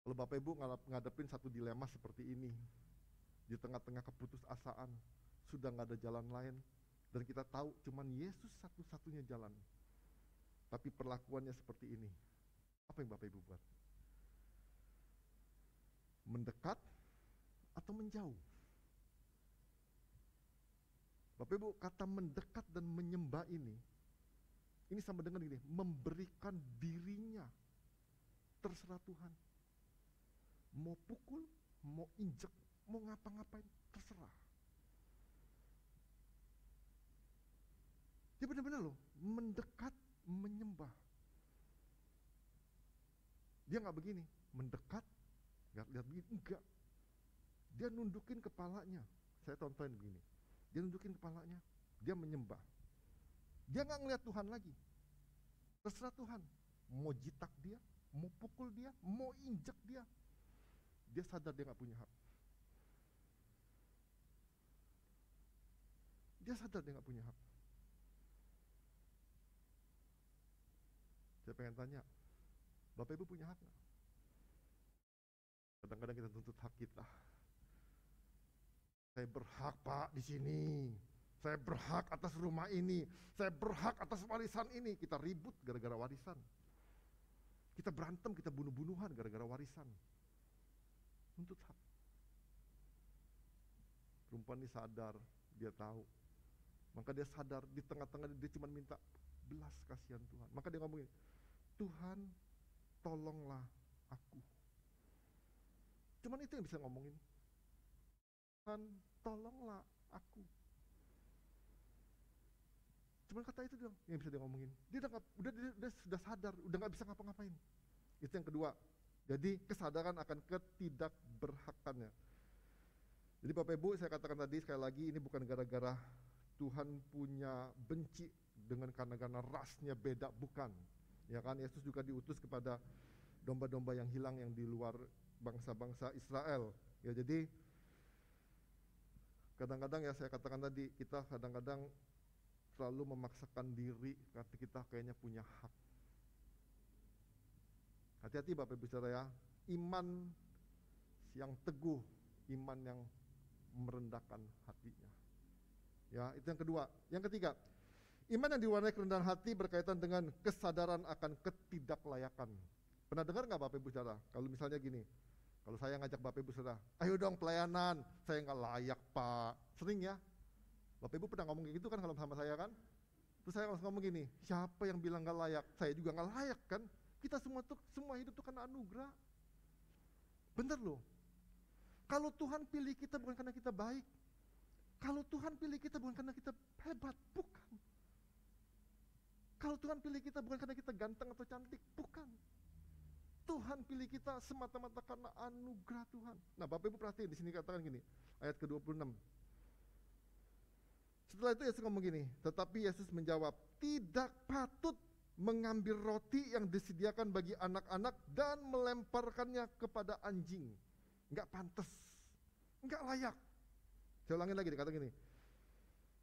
Kalau Bapak Ibu ngadepin satu dilema seperti ini, di tengah-tengah keputusasaan, sudah gak ada jalan lain, dan kita tahu cuman Yesus satu-satunya jalan, tapi perlakuannya seperti ini, apa yang Bapak Ibu buat? Mendekat atau menjauh? Bapak Ibu, kata mendekat dan menyembah ini sama dengan ini, memberikan dirinya, terserah Tuhan. Mau pukul, mau injek, mau ngapa-ngapain, terserah. Dia benar-benar loh, mendekat, menyembah. Dia gak begini, mendekat, gak lihat begini, enggak. Dia nundukin kepalanya, saya tontonin begini. Dia nundukin kepalanya, dia menyembah. Dia gak ngeliat Tuhan lagi. Terserah Tuhan, mau jitak dia, mau pukul dia, mau injek dia. Dia sadar dia gak punya hak. Dia sadar dia gak punya hak. Saya pengen tanya, Bapak Ibu punya hak gak? Kadang-kadang kita tuntut hak kita. Saya berhak Pak di sini, saya berhak atas rumah ini, saya berhak atas warisan ini. Kita ribut gara-gara warisan. Kita berantem, kita bunuh-bunuhan gara-gara warisan. Tuntut hak. Perempuan ini sadar, dia tahu. Maka dia sadar di tengah-tengah dia cuma minta belas kasihan Tuhan. Maka dia ngomongin, Tuhan tolonglah aku. Cuman itu yang bisa ngomongin. Tuhan, tolonglah aku. Cuman kata itu doang yang bisa dia ngomongin. Dia sudah sadar, udah nggak bisa ngapa-ngapain. Itu yang kedua. Jadi kesadaran akan ketidakberhakannya. Jadi Bapak Ibu, saya katakan tadi sekali lagi, ini bukan gara-gara Tuhan punya benci karena rasnya beda, bukan. Ya kan, Yesus juga diutus kepada domba-domba yang hilang yang di luar bangsa-bangsa Israel. Ya, jadi kadang-kadang ya saya katakan tadi, kita kadang-kadang selalu memaksakan diri karena kita kayaknya punya hak. Hati-hati Bapak Ibu Saudara ya, iman yang teguh, iman yang merendahkan hatinya. Ya, itu yang kedua. Yang ketiga, iman yang diwarnai kerendahan hati berkaitan dengan kesadaran akan ketidaklayakan. Pernah dengar nggak Bapak Ibu Saudara? Kalau misalnya gini, kalau saya ngajak Bapak Ibu Saudara, ayo dong pelayanan, saya nggak layak Pak. Sering ya, Bapak Ibu pernah ngomong gitu kan kalau sama saya kan? Terus saya langsung ngomong gini, siapa yang bilang nggak layak? Saya juga nggak layak kan? Kita semua hidup tuh karena anugerah. Bener loh. Kalau Tuhan pilih kita bukan karena kita baik. Kalau Tuhan pilih kita bukan karena kita hebat, bukan. Kalau Tuhan pilih kita bukan karena kita ganteng atau cantik, bukan. Tuhan pilih kita semata-mata karena anugerah Tuhan. Nah, Bapak Ibu perhatiin di sini katakan gini, ayat ke-26. Setelah itu Yesus ngomong gini, tetapi Yesus menjawab, tidak patut mengambil roti yang disediakan bagi anak-anak dan melemparkannya kepada anjing. Enggak pantas, enggak layak. Saya ulangin lagi, dikata gini,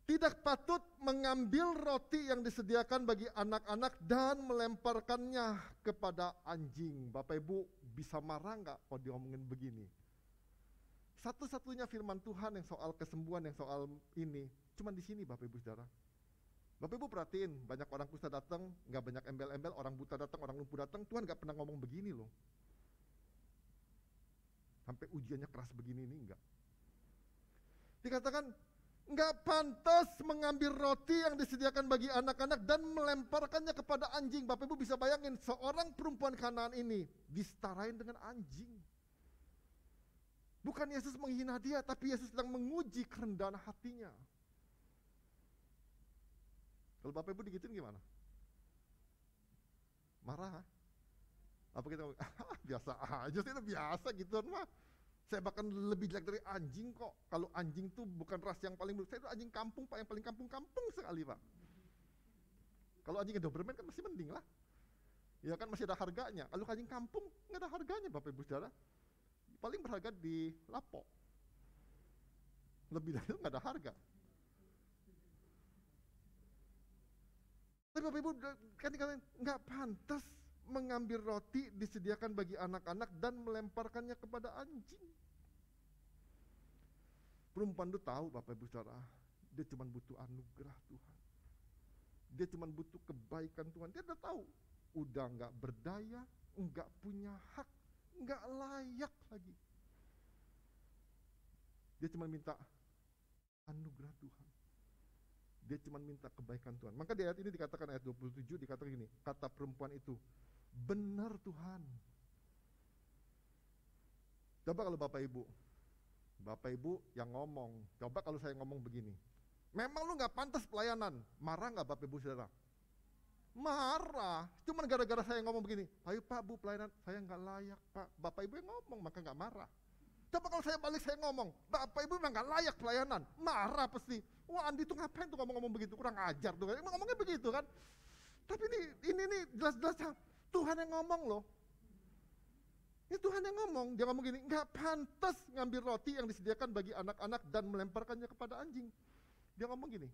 tidak patut mengambil roti yang disediakan bagi anak-anak dan melemparkannya kepada anjing. Bapak Ibu bisa marah enggak kalau diomongin begini? Satu-satunya firman Tuhan yang soal kesembuhan, yang soal ini, cuma di sini Bapak Ibu Saudara. Bapak Ibu perhatiin, banyak orang kusta datang, nggak banyak embel-embel, orang buta datang, orang lumpuh datang, Tuhan nggak pernah ngomong begini loh. Sampai ujiannya keras begini ini enggak. Dikatakan, nggak pantas mengambil roti yang disediakan bagi anak-anak dan melemparkannya kepada anjing. Bapak Ibu bisa bayangin, seorang perempuan Kanaan ini disetarain dengan anjing. Bukan Yesus menghina dia, tapi Yesus sedang menguji kerendahan hatinya. Kalau Bapak Ibu digituin gimana? Marah? Apa kita biasa aja sih, itu biasa gituan mah. Saya bahkan lebih jelek dari anjing kok. Kalau anjing tuh bukan ras yang paling buruk. Saya itu anjing kampung Pak, yang paling kampung-kampung sekali Pak. Kalau anjing Doberman kan masih mending lah. Ya kan masih ada harganya. Kalau anjing kampung nggak ada harganya Bapak Ibu Saudara. Paling berharga di Lapo. Lebih dari itu nggak ada harga. Tapi Bapak Ibu kan dikatakan nggak pantas mengambil roti disediakan bagi anak-anak dan melemparkannya kepada anjing. Perempuan itu tahu Bapak Ibu Saudara, dia cuma butuh anugerah Tuhan. Dia cuma butuh kebaikan Tuhan. Dia udah tahu, udah nggak berdaya, nggak punya hak, nggak layak lagi. Dia cuma minta anugerah Tuhan. Dia cuma minta kebaikan Tuhan. Maka di ayat ini dikatakan, ayat 27 dikatakan gini, kata perempuan itu, benar Tuhan. Coba kalau Bapak Ibu yang ngomong, coba kalau saya ngomong begini, memang lu gak pantas pelayanan, marah gak Bapak Ibu Saudara? Marah, cuman gara-gara saya ngomong begini, ayo Pak Bu pelayanan, saya gak layak Pak. Bapak Ibu yang ngomong, maka gak marah. Coba kalau saya balik saya ngomong, Bapak Ibu memang gak layak pelayanan, marah pasti. Wah Andi tuh ngapain tuh ngomong-ngomong begitu, kurang ajar tuh, emang ngomongnya begitu kan. Tapi ini jelas-jelas Tuhan yang ngomong loh. Ini Tuhan yang ngomong, dia ngomong gini, gak pantas ngambil roti yang disediakan bagi anak-anak dan melemparkannya kepada anjing. Dia ngomong gini,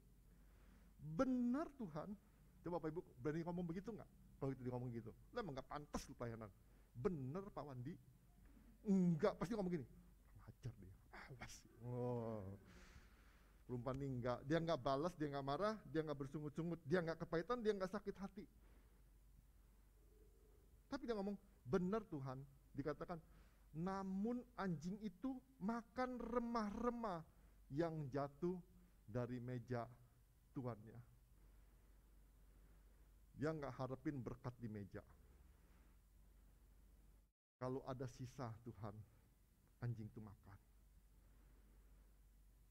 benar Tuhan. Coba Bapak Ibu berani ngomong begitu gak? Kalau itu dia ngomong gitu, lo emang gak pantas lu pelayanan. Bener Pak Wandi? Enggak, pasti ngomong gini, ajar dia, awas. Oh. Perempuan ini enggak, dia enggak balas, dia enggak marah, dia enggak bersungut-sungut, dia enggak kepahitan, dia enggak sakit hati. Tapi dia ngomong, benar Tuhan, dikatakan, namun anjing itu makan remah-remah yang jatuh dari meja tuannya. Dia enggak harapin berkat di meja. Kalau ada sisa Tuhan, anjing itu makan.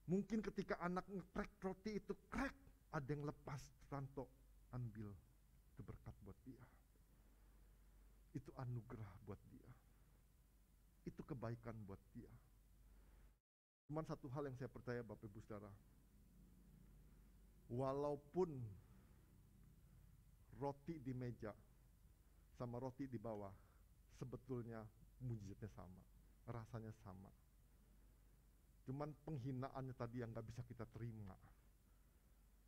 Mungkin ketika anak ngekrek roti itu krek, ada yang lepas rantok, ambil, itu berkat buat dia. Itu anugerah buat dia. Itu kebaikan buat dia. Cuman satu hal yang saya percaya Bapak Ibu Saudara, walaupun roti di meja sama roti di bawah sebetulnya mujizatnya sama, rasanya sama. Cuman penghinaannya tadi yang gak bisa kita terima.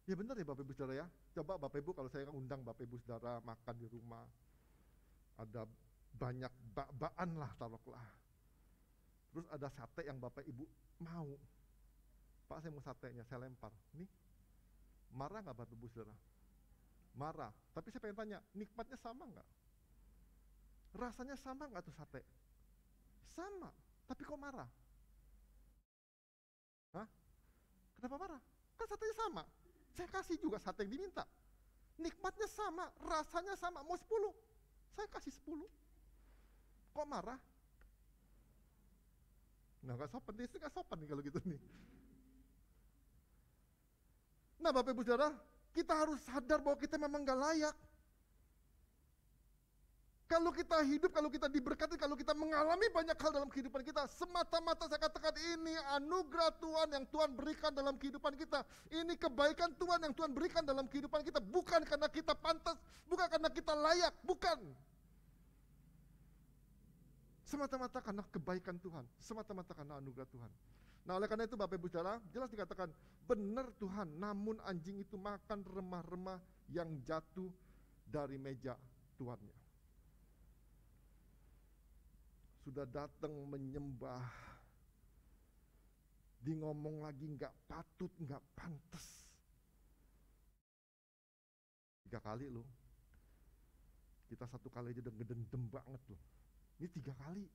Ya benar ya Bapak Ibu Saudara ya. Coba Bapak Ibu, kalau saya undang Bapak Ibu Saudara makan di rumah, ada banyak bak-bakan lah taruhlah. Terus ada sate yang Bapak Ibu mau. Pak, saya mau satenya, saya lempar. Nih, marah gak Bapak Ibu Saudara? Marah. Tapi saya pengen tanya, nikmatnya sama gak? Rasanya sama gak tuh sate? Sama, tapi kok marah? Hah? Kenapa marah? Kan satenya sama. Saya kasih juga sate yang diminta. Nikmatnya sama, rasanya sama, mau 10. Saya kasih 10. Kok marah? Nah, gak sopan, dia gak sopan nih kalau gitu nih. Nah Bapak Ibu Saudara, kita harus sadar bahwa kita memang gak layak. Kalau kita hidup, kalau kita diberkati, kalau kita mengalami banyak hal dalam kehidupan kita, semata-mata saya katakan ini anugerah Tuhan yang Tuhan berikan dalam kehidupan kita. Ini kebaikan Tuhan yang Tuhan berikan dalam kehidupan kita. Bukan karena kita pantas, bukan karena kita layak, bukan. Semata-mata karena kebaikan Tuhan, semata-mata karena anugerah Tuhan. Nah oleh karena itu Bapak Ibu Saudara, jelas dikatakan, benar Tuhan, namun anjing itu makan remah-remah yang jatuh dari meja tuannya. Sudah datang menyembah, di ngomong lagi nggak patut, nggak pantas. 3 kali loh. Kita 1 kali aja udah ngedendam banget loh. Ini 3 kali.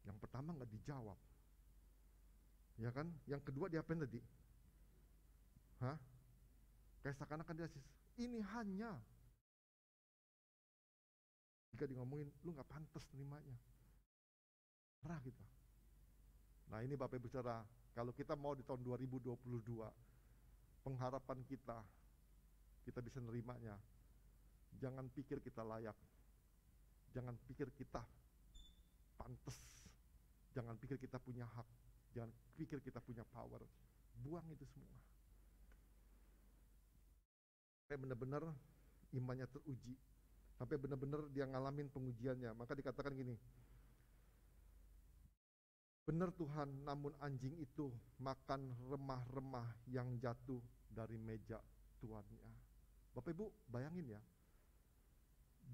Yang pertama nggak dijawab, ya kan? Yang kedua diapain tadi? Hah? Kayak seakan-akan dia ini hanya. Jika di ngomongin, lu nggak pantas nerimanya. Marah kita. Nah ini Bapak Ibu Saudara, kalau kita mau di tahun 2022, pengharapan kita bisa nerimanya. Jangan pikir kita layak. Jangan pikir kita pantas. Jangan pikir kita punya hak. Jangan pikir kita punya power. Buang itu semua. Sampai benar-benar imannya teruji. Sampai benar-benar dia ngalamin pengujiannya. Maka dikatakan gini, benar Tuhan, namun anjing itu makan remah-remah yang jatuh dari meja tuannya. Bapak Ibu bayangin ya,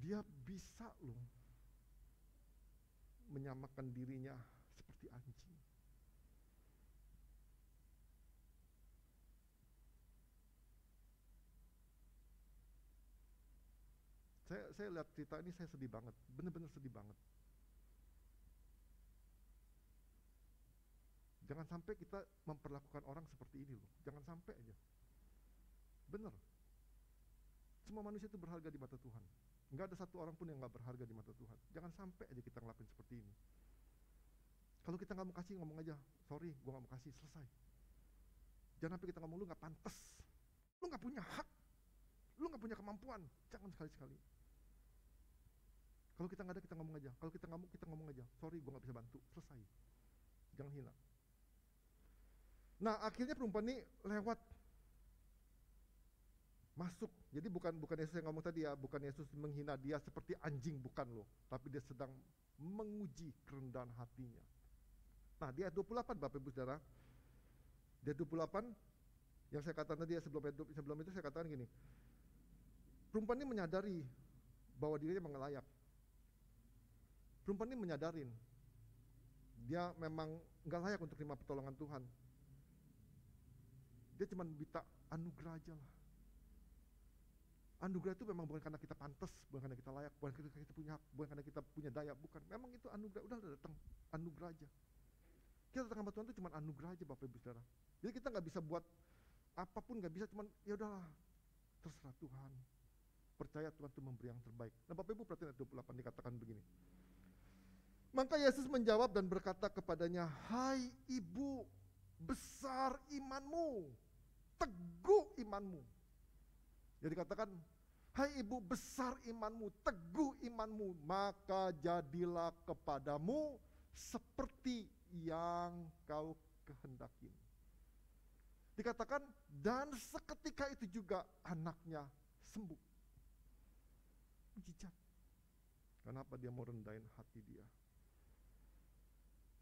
dia bisa loh menyamakan dirinya seperti anjing. Saya lihat cerita ini, saya sedih banget, benar-benar sedih banget. Jangan sampai kita memperlakukan orang seperti ini loh. Jangan sampai aja. Benar. Semua manusia itu berharga di mata Tuhan. Enggak ada satu orang pun yang gak berharga di mata Tuhan. Jangan sampai aja kita ngelakuin seperti ini. Kalau kita gak mau kasih, ngomong aja, sorry, gue gak mau kasih, selesai. Jangan sampai kita ngomong, lu gak pantas, lu gak punya hak, lu gak punya kemampuan. Jangan sekali-sekali. Kalau kita gak ada, kita ngomong aja. Kalau kita gak mau, kita ngomong aja, sorry, gue gak bisa bantu, selesai. Jangan hina. Nah akhirnya perempuan ini lewat, masuk. Jadi bukan Yesus yang ngomong tadi ya, bukan Yesus menghina dia seperti anjing, bukan loh. Tapi dia sedang menguji kerendahan hatinya. Nah di ayat 28 Bapak Ibu Saudara, di ayat 28 yang saya katakan tadi ya, sebelum itu saya katakan gini, perempuan ini menyadari bahwa dirinya memang layak. Perempuan ini menyadarin dia memang gak layak untuk terima pertolongan Tuhan. Dia cuma minta anugerah aja lah. Anugerah itu memang bukan karena kita pantas, bukan karena kita layak, bukan karena kita punya hak, bukan karena kita punya daya, bukan. Memang itu anugerah, udah datang, anugerah aja. Kita datang sama Tuhan itu cuma anugerah aja Bapak Ibu Saudara. Jadi kita nggak bisa buat apapun, nggak bisa, cuman ya udahlah, terserah Tuhan. Percaya Tuhan itu memberi yang terbaik. Nah Bapak Ibu perhatian ayat 28 dikatakan begini. Maka Yesus menjawab dan berkata kepadanya, "Hai ibu, besar imanmu, teguh imanmu." Jadi katakan, "Hai ibu, besar imanmu, teguh imanmu, maka jadilah kepadamu seperti yang kau kehendaki." Dikatakan, dan seketika itu juga anaknya sembuh. Mujizat. Kenapa dia mau rendahin hati dia?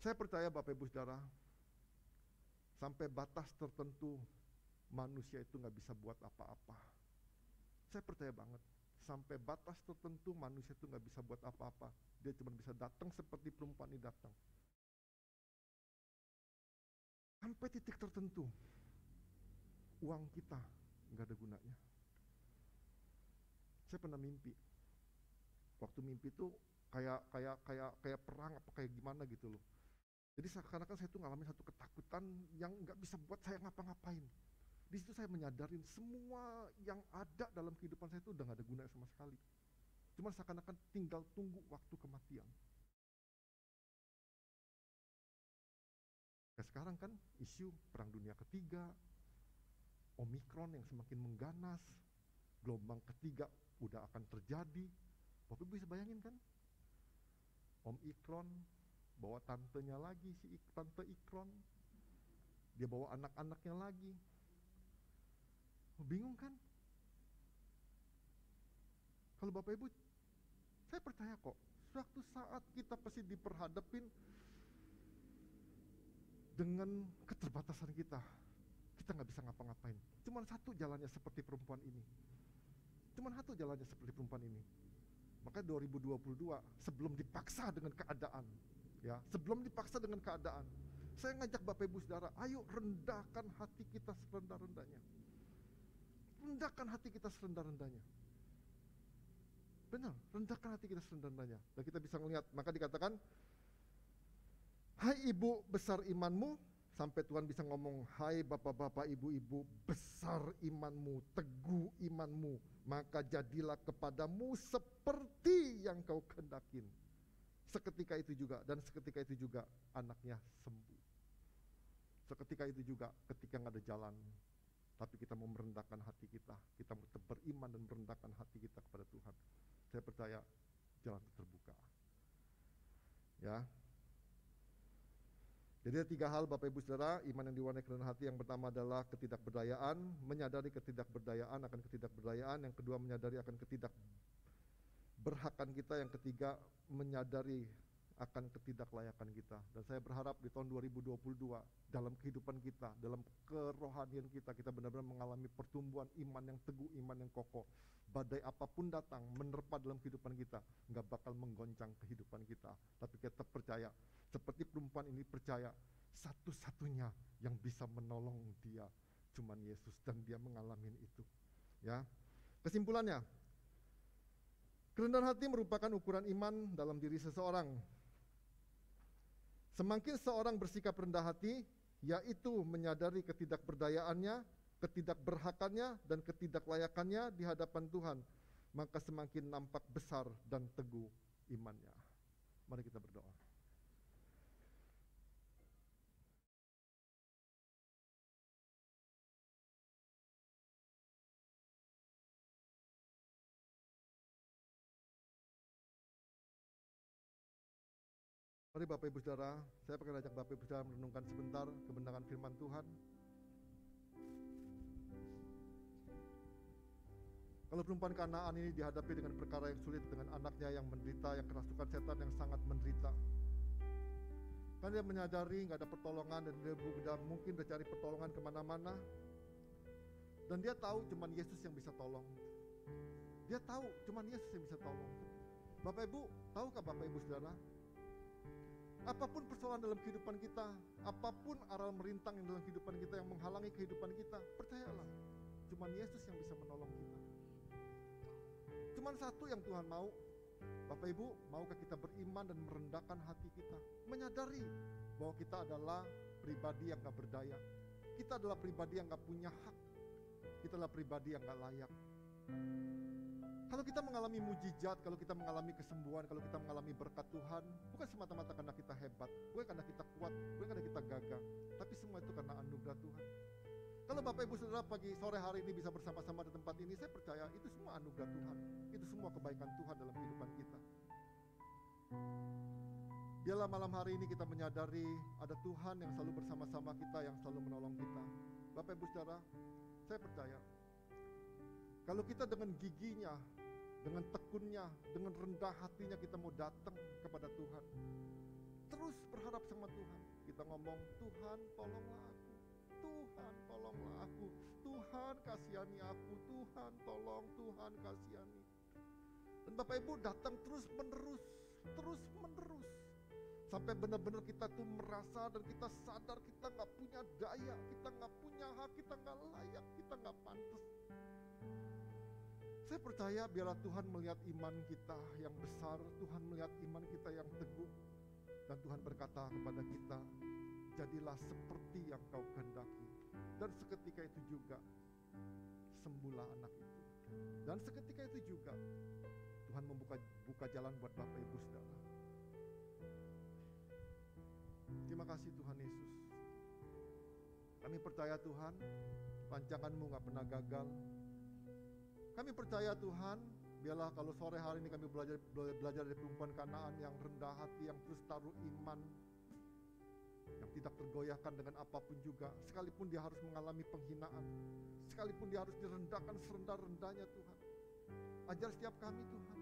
Saya percaya Bapak Ibu Saudara, sampai batas tertentu manusia itu nggak bisa buat apa-apa. Saya percaya banget, sampai batas tertentu manusia itu nggak bisa buat apa-apa. Dia cuma bisa datang seperti perempuan ini datang. Sampai titik tertentu, uang kita nggak ada gunanya. Saya pernah mimpi. Waktu mimpi itu kayak perang apa kayak gimana gitu loh. Jadi seakan-akan saya tuh ngalamin satu ketakutan yang nggak bisa buat saya ngapa-ngapain. Di situ saya menyadarin semua yang ada dalam kehidupan saya itu udah nggak ada gunanya sama sekali. Cuma seakan-akan tinggal tunggu waktu kematian. Ya sekarang kan isu perang dunia ketiga, Omikron yang semakin mengganas, gelombang ketiga udah akan terjadi. Bapak Ibu bisa bayangin kan? Omikron bawa tantenya lagi, tante Ikron, dia bawa anak-anaknya lagi. Bingung kan? Kalau Bapak Ibu, saya percaya kok, suatu saat kita pasti diperhadapin dengan keterbatasan kita. Kita nggak bisa ngapa-ngapain. Cuman satu jalannya seperti perempuan ini. Cuman satu jalannya seperti perempuan ini. Maka 2022, sebelum dipaksa dengan keadaan, ya, sebelum dipaksa dengan keadaan, saya ngajak Bapak Ibu Saudara, ayo rendahkan hati kita serendah-rendahnya. Rendahkan hati kita serendah-rendahnya. Benar, rendahkan hati kita serendah-rendahnya. Dan kita bisa melihat, maka dikatakan, "Hai ibu, besar imanmu." Sampai Tuhan bisa ngomong, "Hai bapak-bapak, ibu-ibu, besar imanmu, teguh imanmu, maka jadilah kepadamu seperti yang kau kehendakin." Seketika itu juga, dan seketika itu juga anaknya sembuh. Seketika itu juga ketika nggak ada jalan, tapi kita mau merendahkan hati kita mau tetap beriman dan merendahkan hati kita kepada Tuhan. Saya percaya jalan itu terbuka. Ya. Jadi ada 3 hal Bapak Ibu Saudara, iman yang diwarnai kerendahan hati. Yang pertama adalah ketidakberdayaan, menyadari ketidakberdayaan akan ketidakberdayaan. Yang kedua menyadari akan ketidakberhakan kita. Yang ketiga menyadari akan ketidaklayakan kita. Dan saya berharap di tahun 2022 dalam kehidupan kita, dalam kerohanian kita, kita benar-benar mengalami pertumbuhan iman yang teguh, iman yang kokoh. Badai apapun datang menerpa dalam kehidupan kita, nggak bakal menggoncang kehidupan kita. Tapi kita percaya, seperti perempuan ini percaya, satu-satunya yang bisa menolong dia cuman Yesus, dan dia mengalami itu. Ya, kesimpulannya, kerendahan hati merupakan ukuran iman dalam diri seseorang. Semakin seorang bersikap rendah hati, yaitu menyadari ketidakberdayaannya, ketidakberhakannya, dan ketidaklayakannya di hadapan Tuhan, maka semakin nampak besar dan teguh imannya. Mari kita berdoa. Mari Bapak Ibu Saudara, saya akan ajak Bapak Ibu Saudara merenungkan sebentar kebenaran firman Tuhan. Kalau perempuan Kanaan ini dihadapi dengan perkara yang sulit, dengan anaknya yang menderita, yang kerasukan setan yang sangat menderita. Kan dia menyadari nggak ada pertolongan, dan dia mungkin udah cari pertolongan kemana-mana. Dan dia tahu cuman Yesus yang bisa tolong. Dia tahu cuman Yesus yang bisa tolong. Bapak Ibu, tahukah Bapak Ibu Saudara? Apapun persoalan dalam kehidupan kita, apapun aral merintang yang dalam kehidupan kita yang menghalangi kehidupan kita, percayalah, cuman Yesus yang bisa menolong kita. Cuman satu yang Tuhan mau, Bapak Ibu, maukah kita beriman dan merendahkan hati kita, menyadari bahwa kita adalah pribadi yang gak berdaya, kita adalah pribadi yang gak punya hak, kita adalah pribadi yang gak layak. Kalau kita mengalami mujizat, kalau kita mengalami kesembuhan, kalau kita mengalami berkat Tuhan, bukan semata-mata karena kita hebat, bukan karena kita kuat, bukan karena kita gagah, tapi semua itu karena anugerah Tuhan. Kalau Bapak Ibu Saudara pagi sore hari ini bisa bersama-sama di tempat ini, saya percaya itu semua anugerah Tuhan. Itu semua kebaikan Tuhan dalam kehidupan kita. Biarlah malam hari ini kita menyadari ada Tuhan yang selalu bersama-sama kita, yang selalu menolong kita. Bapak Ibu Saudara, saya percaya kalau kita dengan giginya, dengan tekunnya, dengan rendah hatinya kita mau datang kepada Tuhan, terus berharap sama Tuhan, kita ngomong, Tuhan tolonglah aku, Tuhan tolonglah aku, Tuhan kasihani aku, Tuhan tolong, Tuhan kasihani. Dan Bapak Ibu datang terus menerus, sampai benar-benar kita tuh merasa dan kita sadar kita gak punya daya, kita gak punya hak, kita gak layak, kita gak pantas. Saya percaya biarlah Tuhan melihat iman kita yang besar, Tuhan melihat iman kita yang teguh, dan Tuhan berkata kepada kita, jadilah seperti yang kau kehendaki. Dan seketika itu juga sembuhlah anak itu. Dan seketika itu juga Tuhan membuka jalan buat Bapak Ibu Saudara. Terima kasih Tuhan Yesus. Kami percaya Tuhan, rancangan-Mu gak pernah gagal. Kami percaya Tuhan, biarlah kalau sore hari ini kami belajar dari perempuan Kanaan yang rendah hati, yang terus taruh iman, yang tidak tergoyahkan dengan apapun juga, sekalipun dia harus mengalami penghinaan, sekalipun dia harus direndahkan serendah-rendahnya Tuhan. Ajar setiap kami Tuhan.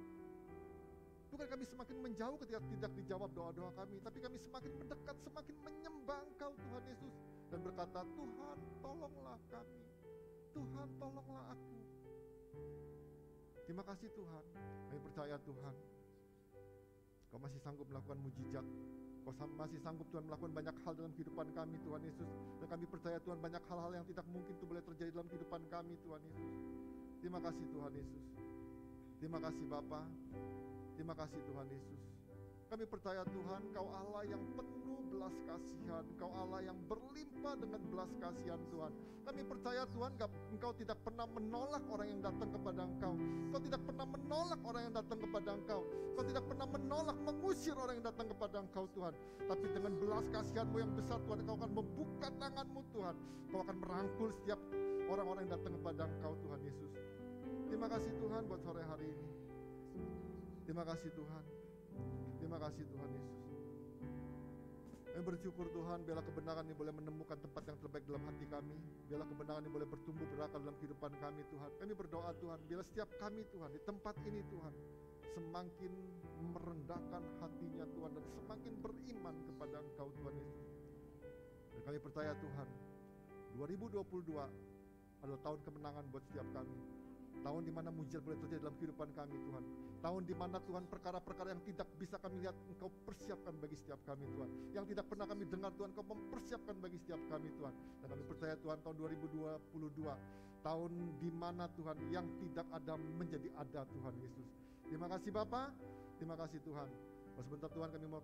Bukan kami semakin menjauh ketika tidak dijawab doa-doa kami, tapi kami semakin mendekat, semakin menyembah Engkau Tuhan Yesus, dan berkata, Tuhan tolonglah kami, Tuhan tolonglah aku. Terima kasih Tuhan, kami percaya Tuhan, Kau masih sanggup melakukan mujizat, Kau masih sanggup Tuhan melakukan banyak hal dalam kehidupan kami Tuhan Yesus. Dan kami percaya Tuhan banyak hal-hal yang tidak mungkin itu boleh terjadi dalam kehidupan kami Tuhan Yesus. Terima kasih Tuhan Yesus. Terima kasih Bapa. Terima kasih Tuhan Yesus. Kami percaya Tuhan, Kau Allah yang penuh belas kasihan, Kau Allah yang berlimpah dengan belas kasihan Tuhan. Kami percaya Tuhan, Engkau tidak pernah menolak orang yang datang kepada Engkau. Engkau tidak pernah menolak orang yang datang kepada Engkau. Engkau tidak pernah menolak, mengusir orang yang datang kepada Engkau Tuhan. Tapi dengan belas kasihan-Mu yang besar Tuhan, Engkau akan membuka tangan-Mu Tuhan. Engkau akan merangkul setiap orang-orang yang datang kepada Engkau Tuhan Yesus. Terima kasih Tuhan buat sore hari ini. Terima kasih Tuhan. Terima kasih Tuhan Yesus. Kami bersyukur Tuhan, biarlah kebenaran ini boleh menemukan tempat yang terbaik dalam hati kami. Biarlah kebenaran ini boleh bertumbuh berakar dalam kehidupan kami Tuhan. Kami berdoa Tuhan, biarlah setiap kami Tuhan di tempat ini Tuhan semakin merendahkan hatinya Tuhan, dan semakin beriman kepada Engkau Tuhan Yesus. Dan kami percaya Tuhan, 2022 adalah tahun kemenangan buat setiap kami. Tahun di mana mujizat boleh terjadi dalam kehidupan kami Tuhan. Tahun di mana Tuhan perkara-perkara yang tidak bisa kami lihat, Engkau persiapkan bagi setiap kami Tuhan. Yang tidak pernah kami dengar Tuhan, Engkau mempersiapkan bagi setiap kami Tuhan. Dan kami percaya Tuhan, tahun 2022 tahun di mana Tuhan yang tidak ada menjadi ada Tuhan Yesus. Terima kasih Bapa, terima kasih Tuhan. Sebentar Tuhan kami mau